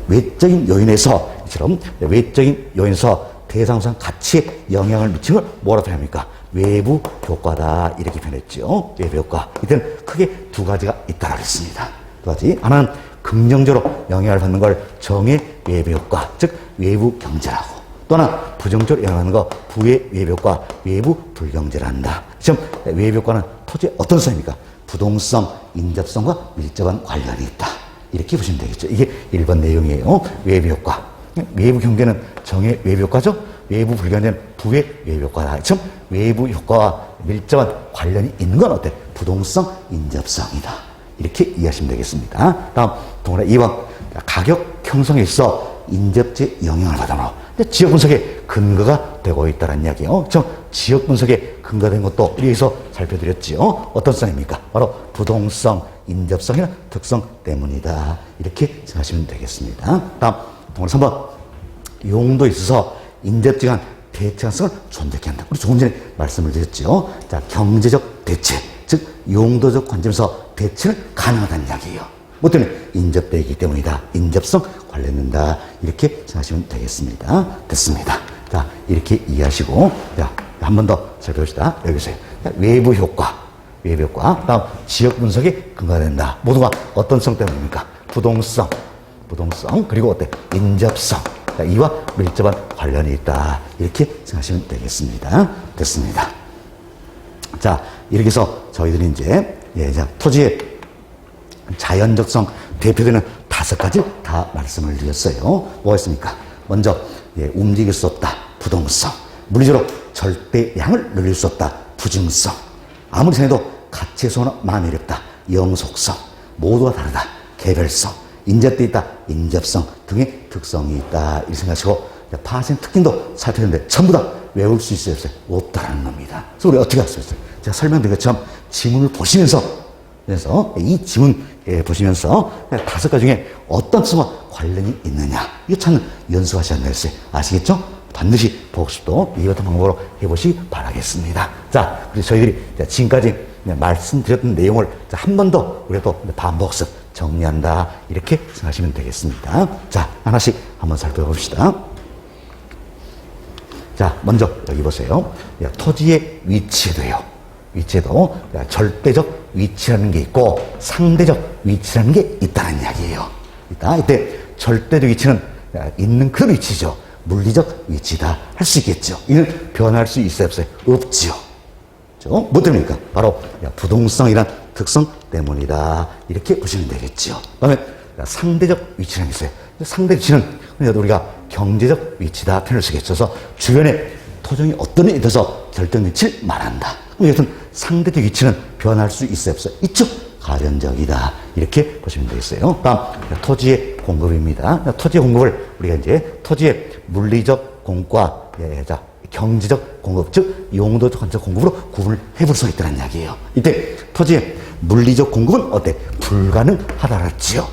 외적인 요인에서 이처럼 외적인 요인에서 대상상 가치에 영향을 미치는 걸 뭐라고 표현합니까? 외부 효과다 이렇게 표현했죠. 외부 효과. 이때는 크게 두 가지가 있다고 했습니다. 두 가지. 하나는 긍정적으로 영향을 받는 걸 정의 외부 효과, 즉 외부 경제라고. 또 하나 부정적으로 영향하는 거 부의 외부 효과, 외부 불경제란다. 지금 외부 효과는 토지의 어떤 성입니까? 부동성, 인접성과 밀접한 관련이 있다. 이렇게 보시면 되겠죠. 이게 1번 내용이에요. 외부 효과. 외부 경제는 정의 외부 효과죠. 외부 불경제는 부의 외부 효과다. 지금 외부 효과와 밀접한 관련이 있는 건 어때? 부동성 인접성이다. 이렇게 이해하시면 되겠습니다. 다음 동그라 2번 가격 형성에 있어 인접지의 영향을 받아서 지역 분석의 근거가 되고 있다는 이야기예요. 지역 분석에 근거된 것도 여기서 살펴드렸지요. 어떤 성입니까? 바로 부동성 인접성이나 특성 때문이다. 이렇게 생각하시면 되겠습니다. 다음 동그라 3번 용도에 있어서 인접지간 대체성을 존재케 한다. 우리 조금 전에 말씀을 드렸죠. 자, 경제적 대체, 즉 용도적 관점에서 대체는 가능하다는 이야기예요. 뭐 때문에 인접되어 있기 때문이다. 인접성 관련된다. 이렇게 생각하시면 되겠습니다. 됐습니다. 자, 이렇게 이해하시고, 자, 한 번 더 살펴봅시다. 여기서요. 자, 외부 효과, 다음 지역 분석에 근거가 된다. 모두가 어떤 성 때문입니까? 부동성, 그리고 어때? 인접성. 자, 이와 밀접한 관련이 있다. 이렇게 생각하시면 되겠습니다. 됐습니다. 자, 이렇게 해서 저희들이 이제, 토지의 자연적성 대표되는 5가지 다 말씀을 드렸어요. 뭐가 있습니까? 먼저, 움직일 수 없다. 부동성. 물리적으로 절대량을 늘릴 수 없다. 부증성. 아무리 생각해도 가치의 소원은 마음이 어렵다. 영속성. 모두가 다르다. 개별성. 인접되어 있다. 인접성 등의 특성이 있다. 이렇게 생각하시고, 파생 특징도 살펴봤는데 전부 다 외울 수 있어요? 없다라는 겁니다. 그래서 우리 어떻게 할 수 있어요? 제가 설명드린 것처럼 지문을 보시면서, 그래서 이 지문 보시면서 5가지 중에 어떤 수와 관련이 있느냐, 이거 찾는 연습하셔야 되겠어요. 아시겠죠? 반드시 복습도 이 같은 방법으로 해보시기 바라겠습니다. 자, 그래서 저희들이 지금까지 말씀드렸던 내용을 한 번 더 우리가 또 반복습 정리한다. 이렇게 생각하시면 되겠습니다. 자, 하나씩 한번 살펴봅시다. 자, 먼저 여기 보세요. 토지의 위치에도요. 위치에도 절대적 위치라는 게 있고 상대적 위치라는 게 있다는 이야기예요. 이때 절대적 위치는 있는 그 위치죠. 물리적 위치다 할 수 있겠죠. 이는 변할 수 있어요, 없어요? 없지요. 뭐 때문입니까? 바로 부동성이란 특성 때문이다. 이렇게 보시면 되겠죠. 그 다음에 상대적 위치라는 게 있어요. 상대 위치는 우리가 경제적 위치다 표현을 쓰겠죠. 그래서 주변에 토종이 어떤 일에 대해서 결정 위치를 말한다. 여튼 상대적 위치는 변할 수 있어요, 없어요? 있죠. 가변적이다. 이렇게 보시면 되겠어요. 다음 토지의 공급입니다. 토지의 공급을 우리가 이제 토지의 물리적 공급과 경제적 공급, 즉 용도적 관점 공급으로 구분을 해볼 수 있다는 이야기예요. 이때 토지의 물리적 공급은 어때? 불가능하다랬지요.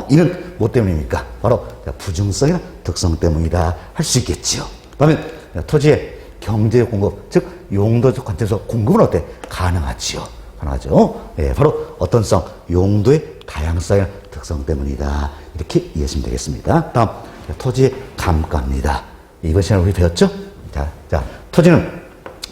이는 뭐 때문입니까? 바로 부증성이나 특성 때문이다 할 수 있겠지요. 그다음에 토지의 경제적 공급, 즉 용도적 관점에서 공급은 어때? 가능하지요. 가능하죠. 바로 어떤 성? 용도의 다양성이나 특성 때문이다. 이렇게 이해하시면 되겠습니다. 다음 토지의 감가입니다. 이번 시간에 우리 배웠죠? 자, 토지는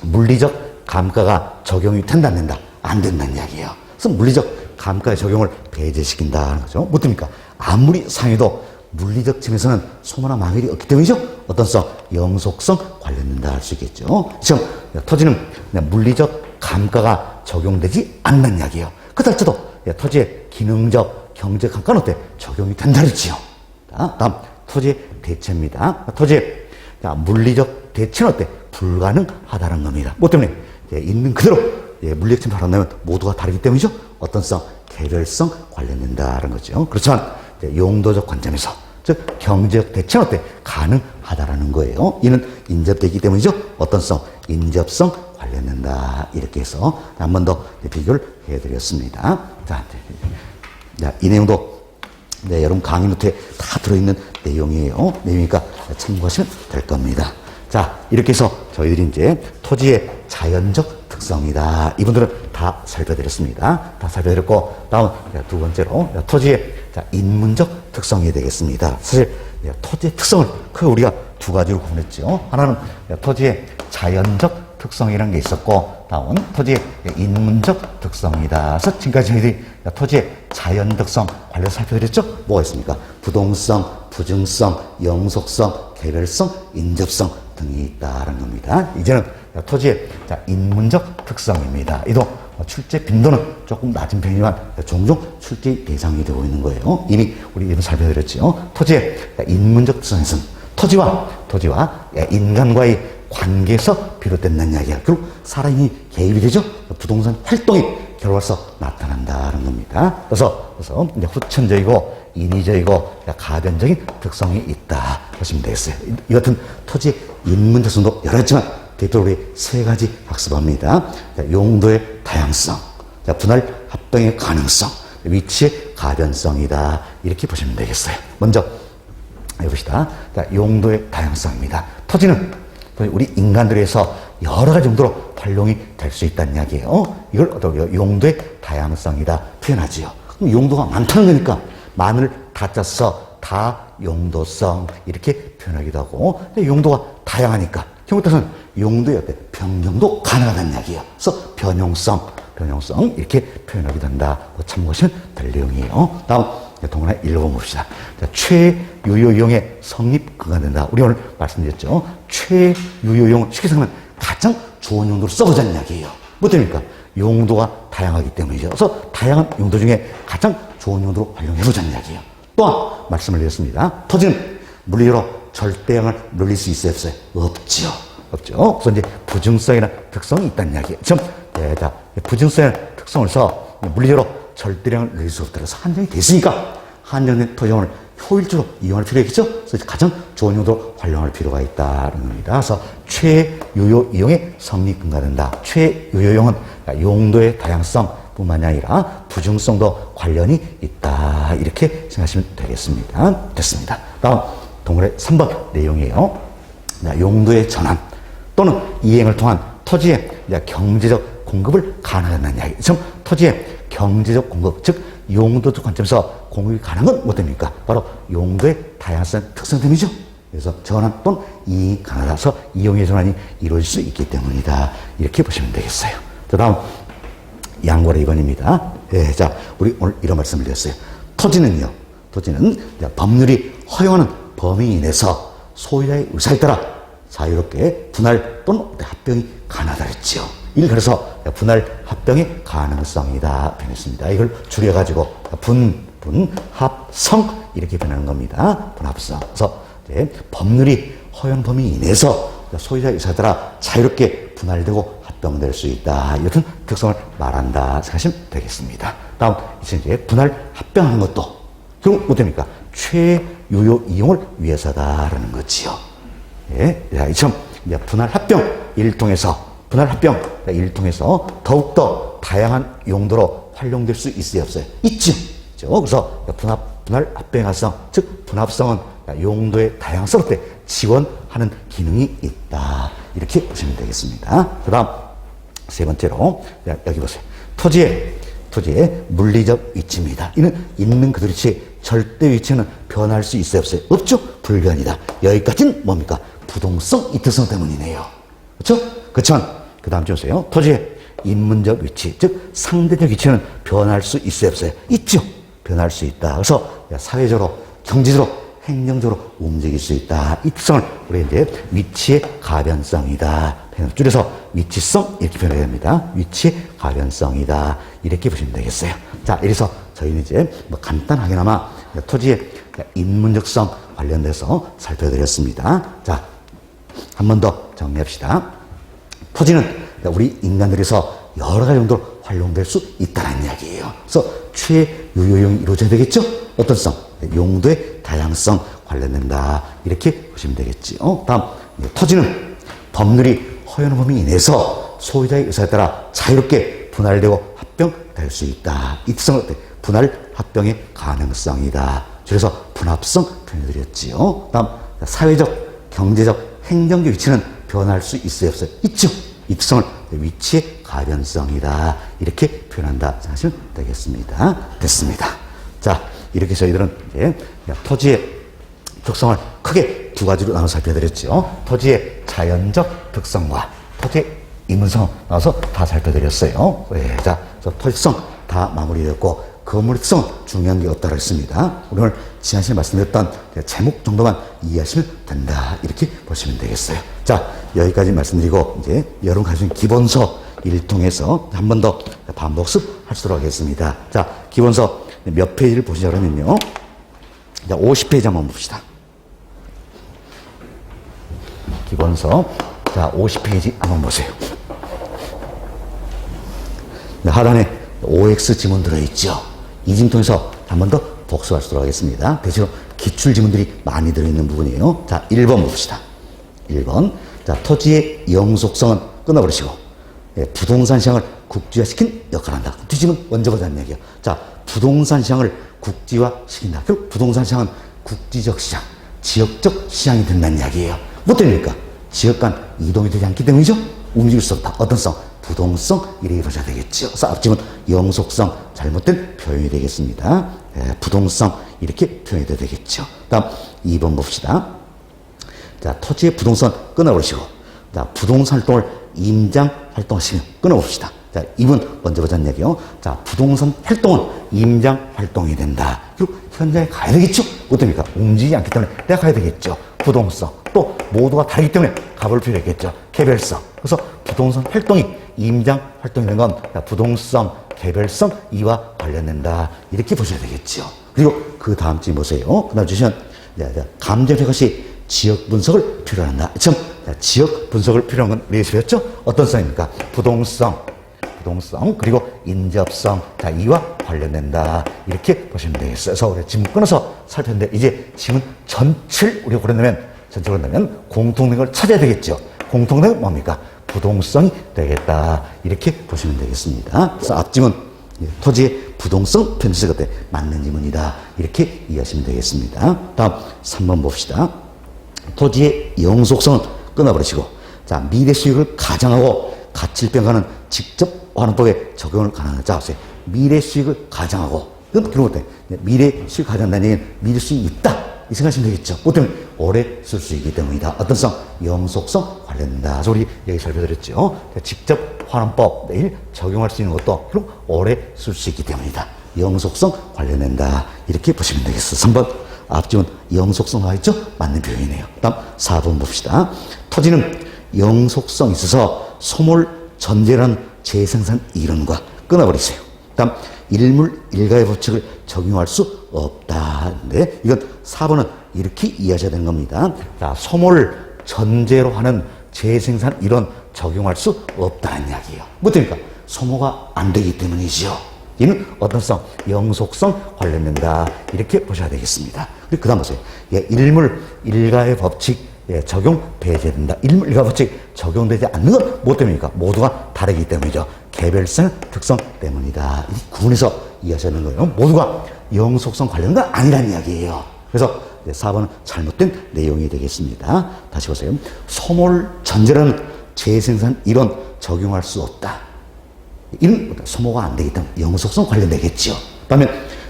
물리적 감가가 적용이 된다, 안 된다? 안 된다는 이야기예요. 그래서 물리적 감가의 적용을 배제시킨다는 거죠. 뭐 때문입니까? 아무리 상해도 물리적 측면에서는 소모나 망일이 없기 때문이죠. 어떤 성? 영속성 관련된다 할 수 있겠죠. 지금 토지는 물리적 감가가 적용되지 않는 이야기예요. 그렇다 해도 토지의 기능적, 경제적 감가는 어때? 적용이 된다 그랬지요. 다음 토지의 대체입니다. 토지의 물리적 대체는 어때? 불가능하다는 겁니다. 뭐 때문에? 있는 그대로 물리적 측면을 바란다면 모두가 다르기 때문이죠. 어떤 성? 개별성 관련된다는 거죠. 그렇지만 용도적 관점에서, 즉 경제적 대체는 어때? 가능하다라는 거예요. 이는 인접되기 때문이죠. 어떤 성? 인접성 관련된다. 이렇게 해서 한 번 더 비교를 해드렸습니다. 자, 이 내용도 여러분 강의 노트에 다 들어있는 내용이에요. 내용이니까 참고하시면 될 겁니다. 자, 이렇게 해서 저희들이 이제 토지의 자연적 특성이다. 이분들은 다 살펴드렸습니다. 다 살펴드렸고, 다음 두 번째로 토지의 인문적 특성이 되겠습니다. 사실 토지의 특성을 우리가 2가지로 구분했죠. 하나는 토지의 자연적 특성이라는 게 있었고, 다음은 토지의 인문적 특성이다. 그래서 지금까지 저희들이 토지의 자연 특성 관련해서 살펴드렸죠. 뭐가 있습니까? 부동성, 부증성, 영속성, 개별성, 인접성 등이 있다는 겁니다. 이제는 토지의 인문적 특성입니다. 이도 출제 빈도는 조금 낮은 편이지만 종종 출제 대상이 되고 있는 거예요. 이미 우리 이번 살펴드렸죠. 토지의 인문적 특성에서는 토지와 인간과의 관계에서 비롯된다는 이야기야. 결국 사람이 개입이 되죠. 부동산 활동이 결과로서 나타난다는 겁니다. 그래서 이제 후천적이고 인위적이고 가변적인 특성이 있다 보시면 되겠어요. 이 같은 토지의 인문 특성도 여러 있지만 대표적으로 우리 세 가지 학습합니다. 용도의 다양성, 분할 합병의 가능성, 위치의 가변성이다. 이렇게 보시면 되겠어요. 먼저 해봅시다. 용도의 다양성입니다. 토지는 우리 인간들에서 여러 가지 용도로 활용이 될 수 있다는 이야기예요. 이걸 어떻게 용도의 다양성이다 표현하지요. 그럼 용도가 많다는 거니까 많을 다짜서 다용도성 이렇게 표현하기도 하고, 용도가 다양하니까 경우에 따라서는 용도의 어때 변경도 가능하다는 이야기예요. 그래서 변용성 이렇게 표현하기도 한다. 참고하시면 될 내용이에요. 다음 동그라미 읽어봅시다. 최유효용의 성립 근거가 된다. 우리 오늘 말씀드렸죠. 최유효용 쉽게 생각하면 가장 좋은 용도로 써보자는 이야기예요. 뭐 때문입니까? 용도가 다양하기 때문이죠. 그래서 다양한 용도 중에 가장 좋은 용도로 활용해보자는 이야기예요. 또한 말씀을 드렸습니다. 토지는 물리적으로 절대량을 늘릴 수 있어요, 없어요? 없죠. 그래서 이제 부증성이나 특성이 있다는 이야기예요. 부증성이나 특성을 써 물리적으로 절대량을 늘릴 수 없다. 그래서 한정이 됐으니까 한정된 토지용을 효율적으로 이용할 필요가 있겠죠? 그래서 가장 좋은 용도로 활용할 필요가 있다는 겁니다. 그래서 최유효 이용의 성립 근거가 된다. 최유효용은 용도의 다양성 뿐만이 아니라 부중성도 관련이 있다. 이렇게 생각하시면 되겠습니다. 됐습니다. 다음 동그라미 3번 내용이에요. 용도의 전환 또는 이행을 통한 토지의 경제적 공급을 가능하다는 이야기. 토지의 경제적 공급, 즉 용도적 관점에서 공급이 가능한 건 뭐 됩니까? 바로 용도의 다양성 특성 때문이죠. 그래서 전환 또는 이익이 가능해서 이용의 전환이 이루어질 수 있기 때문이다. 이렇게 보시면 되겠어요. 자, 다음 양보라 2번입니다. 우리 오늘 이런 말씀을 드렸어요. 토지는 법률이 허용하는 범위 내에서 소유자의 의사에 따라 자유롭게 분할 또는 합병이 가능하다 그랬죠. 그래서 분할 합병의 가능성이다 변했습니다. 이걸 줄여가지고 분합성 이렇게 변하는 겁니다. 분합성. 그래서 이제 법률이 허용 범위 이내에서 소유자의 의사에 따라 자유롭게 분할되고 합병될 수 있다. 이런 특성을 말한다 생각하시면 되겠습니다. 다음 이제 분할 합병하는 것도 결국 뭐 됩니까? 최유효 이용을 위해서다라는 거지요. 이처럼 분할 합병 일을 통해서 더욱더 다양한 용도로 활용될 수 있어요, 없어요? 있죠. 그래서 분할 합병의 가성, 즉 분합성은 용도의 다양성을 때 지원하는 기능이 있다. 이렇게 보시면 되겠습니다. 그 다음 세 번째로 여기 보세요. 토지의 물리적 위치입니다. 이는 있는 그대로 위치의 절대 위치는 변할 수 있어요, 없어요? 없죠. 불변이다. 여기까지는 뭡니까? 부동성 이특성 때문이네요. 그렇죠? 그렇지만 그 다음 좀 보세요. 토지의 인문적 위치, 즉 상대적 위치는 변할 수 있어요, 없어요? 있죠. 변할 수 있다. 그래서 사회적으로, 경제적으로, 행정적으로 움직일 수 있다. 이 특성을 우리 이제 위치의 가변성이다. 줄여서 위치성 이렇게 표현해야 됩니다. 위치의 가변성이다. 이렇게 보시면 되겠어요. 자, 이래서 저희는 이제 간단하게나마 토지의 인문적성 관련돼서 살펴드렸습니다. 자, 한 번 더 정리합시다. 토지는 우리 인간들에서 여러 가지 정도로 활용될 수 있다는 이야기예요. 그래서 최유효용이 이루어져야 되겠죠? 어떤 성? 용도의 다양성 관련된다. 이렇게 보시면 되겠지요. 다음, 토지는 법률이 허용하는 범위 이내에서 소유자의 의사에 따라 자유롭게 분할되고 합병될 수 있다. 이 특성을 분할 합병의 가능성이다. 그래서 분합성 표현해드렸지요. 다음, 사회적, 경제적, 행정적 위치는 변할 수 있어요, 없어요? 있죠. 이 특성을 위치의 가변성이다. 이렇게 표현한다 생각하시면 되겠습니다. 됐습니다. 자, 이렇게 저희들은 이제 토지의 특성을 크게 두 가지로 나눠서 살펴드렸죠. 토지의 자연적 특성과 토지의 인문성 나눠서 다 살펴드렸어요. 자, 토지성 다 마무리됐고 건물 특성 중요한 게 없다고 했습니다. 우리 오늘 지난 시간에 말씀드렸던 제목 정도만 이해하시면 된다. 이렇게 보시면 되겠어요. 자, 여기까지 말씀드리고 이제 여러분 가진 기본서 를 통해서 한 번 더 반복습 하시도록 하겠습니다. 자, 기본서 몇 페이지를 보시자 그러면요. 자, 50페이지 한번 봅시다. 기본서. 자, 50페이지 한번 보세요. 하단에 OX 지문 들어있죠. 이 지문 통해서 한 번 더 복습할 수 있도록 하겠습니다. 대체로 기출 지문들이 많이 들어있는 부분이에요. 자, 1번 봅시다. 1번. 자, 토지의 영속성은 끊어버리시고, 예, 부동산 시장을 국지화시킨 역할을 한다. 뒤집은 먼저 보자는 얘기예요. 자, 부동산 시장을 국지화시킨다. 결국 부동산 시장은 국지적 시장, 지역적 시장이 된다는 이야기예요. 뭐 때문입니까? 지역 간 이동이 되지 않기 때문이죠. 움직일 수 없다. 어떤 성? 부동성 이렇게 보셔야 되겠죠. 그래서 앞집은 영속성 잘못된 표현이 되겠습니다. 예, 부동성 이렇게 표현이 되겠죠. 다음 2번 봅시다. 자, 토지의 부동산 끊어버리시고, 자, 부동산 활동을 임장 활동하시면 끊어봅시다. 자, 2번 먼저 보자는 얘기요. 자, 부동산 활동은 임장 활동이 된다. 그리고 현장에 가야 되겠죠. 어떻습니까? 움직이지 않기 때문에 내가 가야 되겠죠. 부동성. 또 모두가 다르기 때문에 가볼 필요 있겠죠. 개별성. 그래서 부동산 활동이 임장 활동이 된 건 부동성, 개별성 이와 관련된다. 이렇게 보셔야 되겠죠. 그리고 그 다음 쯤 보세요. 그 다음 주시면 감정적 것이 지역 분석을 필요로 한다. 참, 지역 분석을 필요한 건 예시였죠? 어떤 성입니까? 부동성, 그리고 인접성, 자, 이와 관련된다. 이렇게 보시면 되겠어요. 그래서 우리 지문 끊어서 살폈는데, 이제 지문 전체를 우리가 고른다면 공통된 찾아야 되겠죠. 공통된 뭡니까? 부동성이 되겠다. 이렇게 보시면 되겠습니다. 그래서 앞지문, 토지의 부동성 편집할 때 맞는 지문이다. 이렇게 이해하시면 되겠습니다. 다음 3번 봅시다. 토지의 영속성은 끊어버리시고, 자, 미래 수익을 가정하고 가치를 평가하는 직접 환원법에 적용을 가능하다. 자, 보세요. 미래 수익을 가정하고, 그런 것들, 미래 수익 가정한다는 얘기는 미래 수익이 있다. 이 생각하시면 되겠죠. 뭐 때문에? 오래 쓸 수 있기 때문이다. 어떤 성? 영속성 관련된다. 그래서 우리 여기 살펴드렸죠. 직접 환원법 내일 적용할 수 있는 것도 그럼 오래 쓸 수 있기 때문이다. 영속성 관련된다. 이렇게 보시면 되겠어. 3번. 앞지문 영속성 나와있죠? 맞는 표현이네요. 다음 4번 봅시다. 토지는 영속성이 있어서 소몰 전제라는 재생산 이론과 끊어버리세요. 다음 일물 일가의 법칙을 적용할 수 없다. 근데 이건 4번은 이렇게 이해하셔야 되는 겁니다. 자, 소몰 전제로 하는 재생산 이론 적용할 수 없다는 이야기예요. 뭐 때문입니까? 소모가 안 되기 때문이지요. 이는 어떤 성? 영속성 관련된다. 이렇게 보셔야 되겠습니다. 그리고 그 다음 보세요. 예, 일물 일가의 법칙 적용 배제된다. 일물 일가 법칙 적용되지 않는 건 뭐 때문입니까? 모두가 다르기 때문이죠. 개별성 특성 때문이다. 이 구분해서 이해하셔야 되는 거예요. 모두가 영속성 관련된 건 아니라는 이야기예요. 그래서 4번은 잘못된 내용이 되겠습니다. 다시 보세요. 소몰 전제라는 재생산 이론 적용할 수 없다. 이는 소모가 안 되기 때문에 영속성 관련되겠죠. 그다음에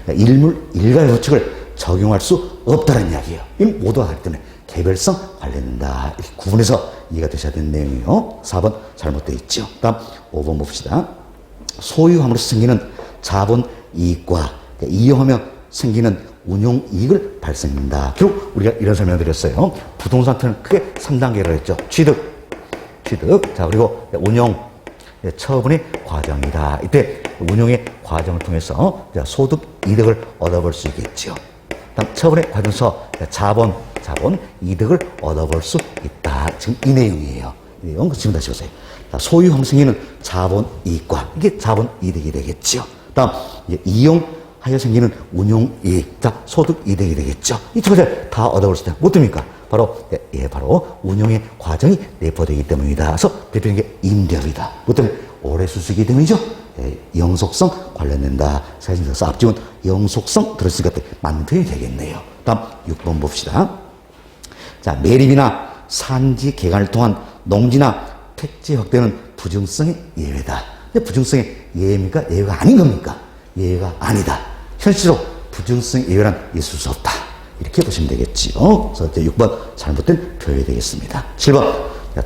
일물 일가의 법칙을 적용할 수 없다는 이야기예요. 이는 모두가 다르기 때문에 개별성 관련된다. 이렇게 구분해서 이해가 되셔야 되는 내용이에요. 4번 잘못되어 있죠. 다음 5번 봅시다. 소유함으로써 생기는 자본 이익과 이용하며 생기는 운용 이익을 발생한다. 결국 우리가 이런 설명을 드렸어요. 부동산 투자는 크게 3단계로 했죠. 취득. 자, 그리고 운용. 처분의 과정이다. 이때 운용의 과정을 통해서 소득 이득을 얻어볼 수 있겠죠. 다음 처분의 과정에서 자본 이득을 얻어볼 수 있다. 지금 이 내용이에요. 이 내용 지금 다시 보세요. 소유함 생기는 자본 이익과 이게 자본 이득이 되겠죠. 다음 이용하여 생기는 운용 이익, 자 소득 이득이 되겠죠. 이 두 가지 다 얻어볼 수 있다. 뭐 때문입니까? 바로 운용의 과정이 내포되기 때문이다. 그래서 대표적인 게 임대업이다. 뭐 때문에 오래 쓸 수 있기 때문이죠. 영속성 관련된다. 그래서 앞집은 영속성 들었을 것 같아. 맞는 표현이 되겠네요. 다음 6번 봅시다. 자, 매립이나 산지 개간을 통한 농지나 택지 확대는 부증성의 예외다. 근데 부증성의 예외입니까? 예외가 아닌 겁니까? 예외가 아니다. 현실로 부증성의 예외란 있을 수 없다. 이렇게 보시면 되겠지요. 그래서 6번 잘못된 표현이 되겠습니다. 7번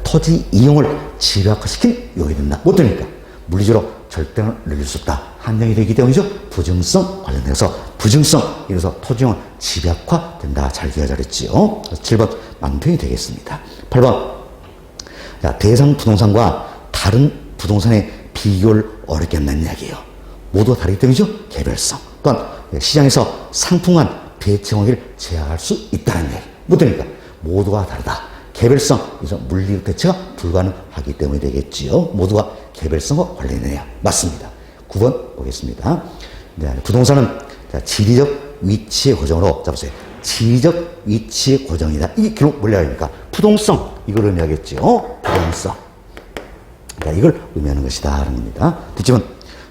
토지 이용을 집약화시킨 요인이 된다. 뭐 때문입니까? 물리적으로 절대로 늘릴 수 없다. 한정이 되기 때문이죠. 부증성 관련돼서 부증성 이래서 토지 이용은 집약화된다. 잘 기억하 잘했지요. 7번 맞는 표현이 되겠습니다. 8번 대상 부동산과 다른 부동산의 비교를 어렵게 한다는 이야기예요. 모두가 다르기 때문이죠. 개별성 또한 시장에서 상품한 대체관계를 제약할 수 있다는 얘기. 뭐 때문입니까? 모두가 다르다. 개별성, 그래서 물리적 대체가 불가능하기 때문에 되겠지요. 모두가 개별성과 관련해야 맞습니다. 9번 보겠습니다. 네, 부동산은 자, 지리적 위치의 고정으로, 자, 보세요. 지리적 위치의 고정이다. 이게 결국 뭘 이야기합니까? 부동성. 이걸 의미하겠죠. 부동성. 자, 이걸 의미하는 것이다. 하는 겁니다. 뒷집은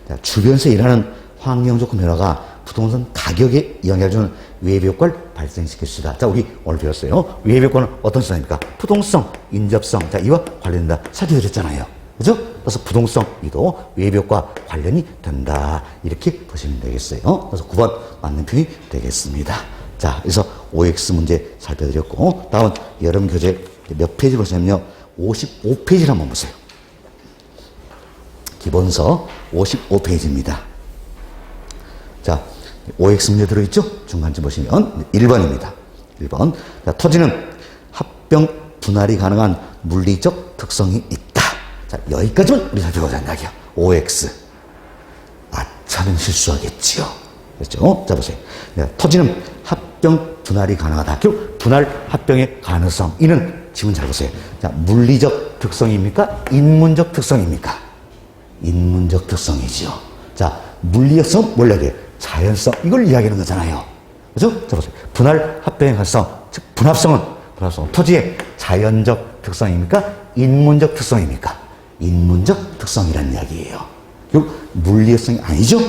자, 주변에서 일하는 환경적 변화가 부동산 가격에 영향을 주는 외부 효과를 발생시킬 수 있다. 자, 우리 오늘 배웠어요. 외부 효과는 어떤 수단입니까? 부동성, 인접성. 자, 이와 관련된다. 살펴드렸잖아요. 그죠? 그래서 부동성이도 외부 효과 관련이 된다. 이렇게 보시면 되겠어요. 그래서 9번 맞는 표현이 되겠습니다. 자, 그래서 OX 문제 살펴드렸고, 다음은 여름 교재 몇 페이지 보시면요. 55페이지를 한번 보세요. 기본서 55페이지입니다. 자, OX 문제 들어있죠? 중간쯤 보시면 1번입니다. 1번. 자, 토지는 합병 분할이 가능한 물리적 특성이 있다. 자, 여기까지만 우리 살펴보자. 이야기요. OX. 아차는 실수하겠지요. 그렇죠? 자, 보세요. 네, 토지는 합병 분할이 가능하다. 결국 분할 합병의 가능성. 이는 지금 잘 보세요. 자, 물리적 특성입니까? 인문적 특성입니까? 인문적 특성이죠. 자, 물리적성 뭘 이야기해요? 자연성. 이걸 이야기하는 거잖아요. 그죠? 자, 보세요. 분할 합병의 가능성. 즉, 분합성은 토지의 자연적 특성입니까? 인문적 특성입니까? 인문적 특성이라는 이야기예요. 결국 물리성이 아니죠?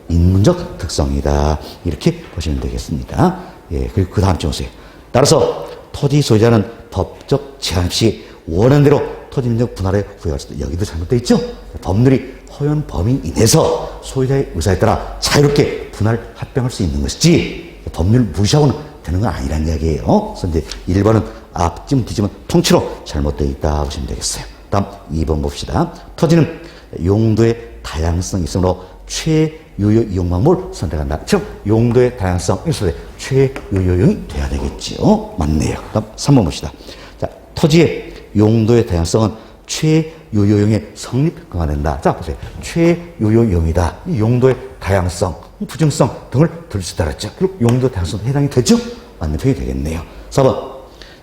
인문적 특성이다. 이렇게 보시면 되겠습니다. 예, 그리고 그 다음 주 보세요. 따라서 토지 소유자는 법적 제한 없이 원하는 대로 토지민족 분할에 구역할 수 있다. 여기도 잘못되어 있죠? 법률이 허용 범위 이내에서 소유자의 의사에 따라 자유롭게 분할 합병할 수 있는 것이지 법률 무시하고는 되는 건 아니라는 이야기예요. 그래서 이제 1번은 앞쯤 뒤쯤은 통째로 잘못되어 있다 보시면 되겠어요. 다음 2번 봅시다. 토지는 용도의 다양성이 있으므로 최유효 이용 방법을 선택한다. 즉 용도의 다양성 있을 때 최유효용이 돼야 되겠죠. 맞네요. 다음 3번 봅시다. 자, 토지의 용도의 다양성은 최유효용의 성립 강화된다. 자, 보세요. 최유효용이다. 이 용도의 다양성, 부정성 등을 들 수 있다 그랬죠. 그리고 용도 다양성도 해당이 되죠? 맞는 표현이 되겠네요. 4번.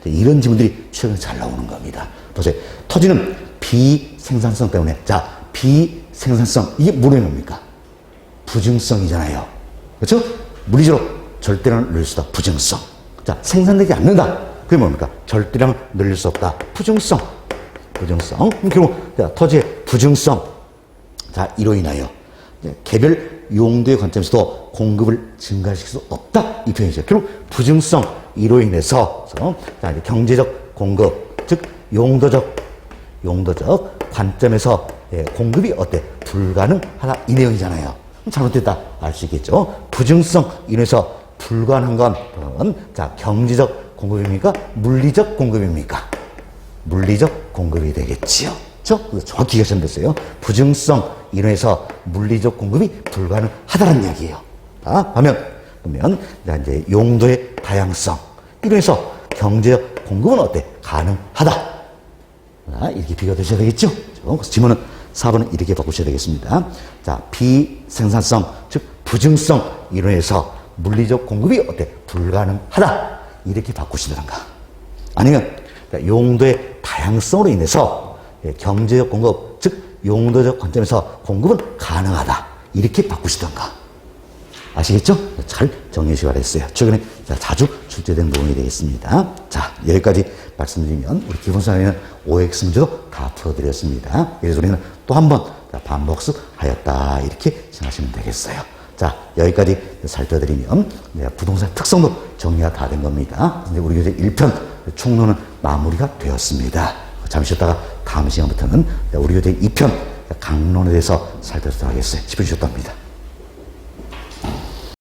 이런 질문들이 최근에 잘 나오는 겁니다. 보세요. 토지는 비생산성 때문에. 자, 비생산성. 이게 뭐라는 겁니까? 부증성이잖아요. 그렇죠? 물리적으로 절대량을 늘릴 수 없다. 부증성. 자, 생산되지 않는다. 그게 뭡니까? 절대량을 늘릴 수 없다. 부증성. 부증성. 결국 토지의 부증성. 자, 이로 인하여 개별 용도의 관점에서도 공급을 증가시킬 수 없다. 이 표현이죠. 결국 부증성 이로 인해서 자, 이제 경제적 공급, 즉 용도적 관점에서 공급이 어때? 불가능하다. 이 내용이잖아요. 잘못됐다. 알 수 있겠죠. 부증성 인해서 불가능한 건 자, 경제적 공급입니까? 물리적 공급입니까? 물리적 공급이 되겠지요. 그렇죠? 정확히 계산됐어요. 부증성 인해서 물리적 공급이 불가능하다는 이야기예요. 그러면 이제 용도의 다양성 이래서 경제적 공급은 어때? 가능하다. 이렇게 비교되셔야 되겠죠? 그래서 지문은 4번은 이렇게 바꾸셔야 되겠습니다. 자, 비생산성, 즉 부증성 이론에서 물리적 공급이 어때? 불가능하다. 이렇게 바꾸시던가. 아니면 용도의 다양성으로 인해서 경제적 공급, 즉 용도적 관점에서 공급은 가능하다. 이렇게 바꾸시던가. 아시겠죠? 잘 정리해 주시기 바랬어요. 최근에 자주 출제된 부분이 되겠습니다. 자, 여기까지 말씀드리면 우리 기본서에는 OX 문제도 다 풀어드렸습니다. 그래서 우리는 또 한 번 반복습하였다. 이렇게 생각하시면 되겠어요. 자, 여기까지 살펴드리면 부동산 특성도 정리가 다 된 겁니다. 근데 우리 교재 1편 총론은 마무리가 되었습니다. 잠시 쉬었다가 다음 시간부터는 우리 교재 2편 강론에 대해서 살펴보도록 하겠어요. 10분 쉬었답니다.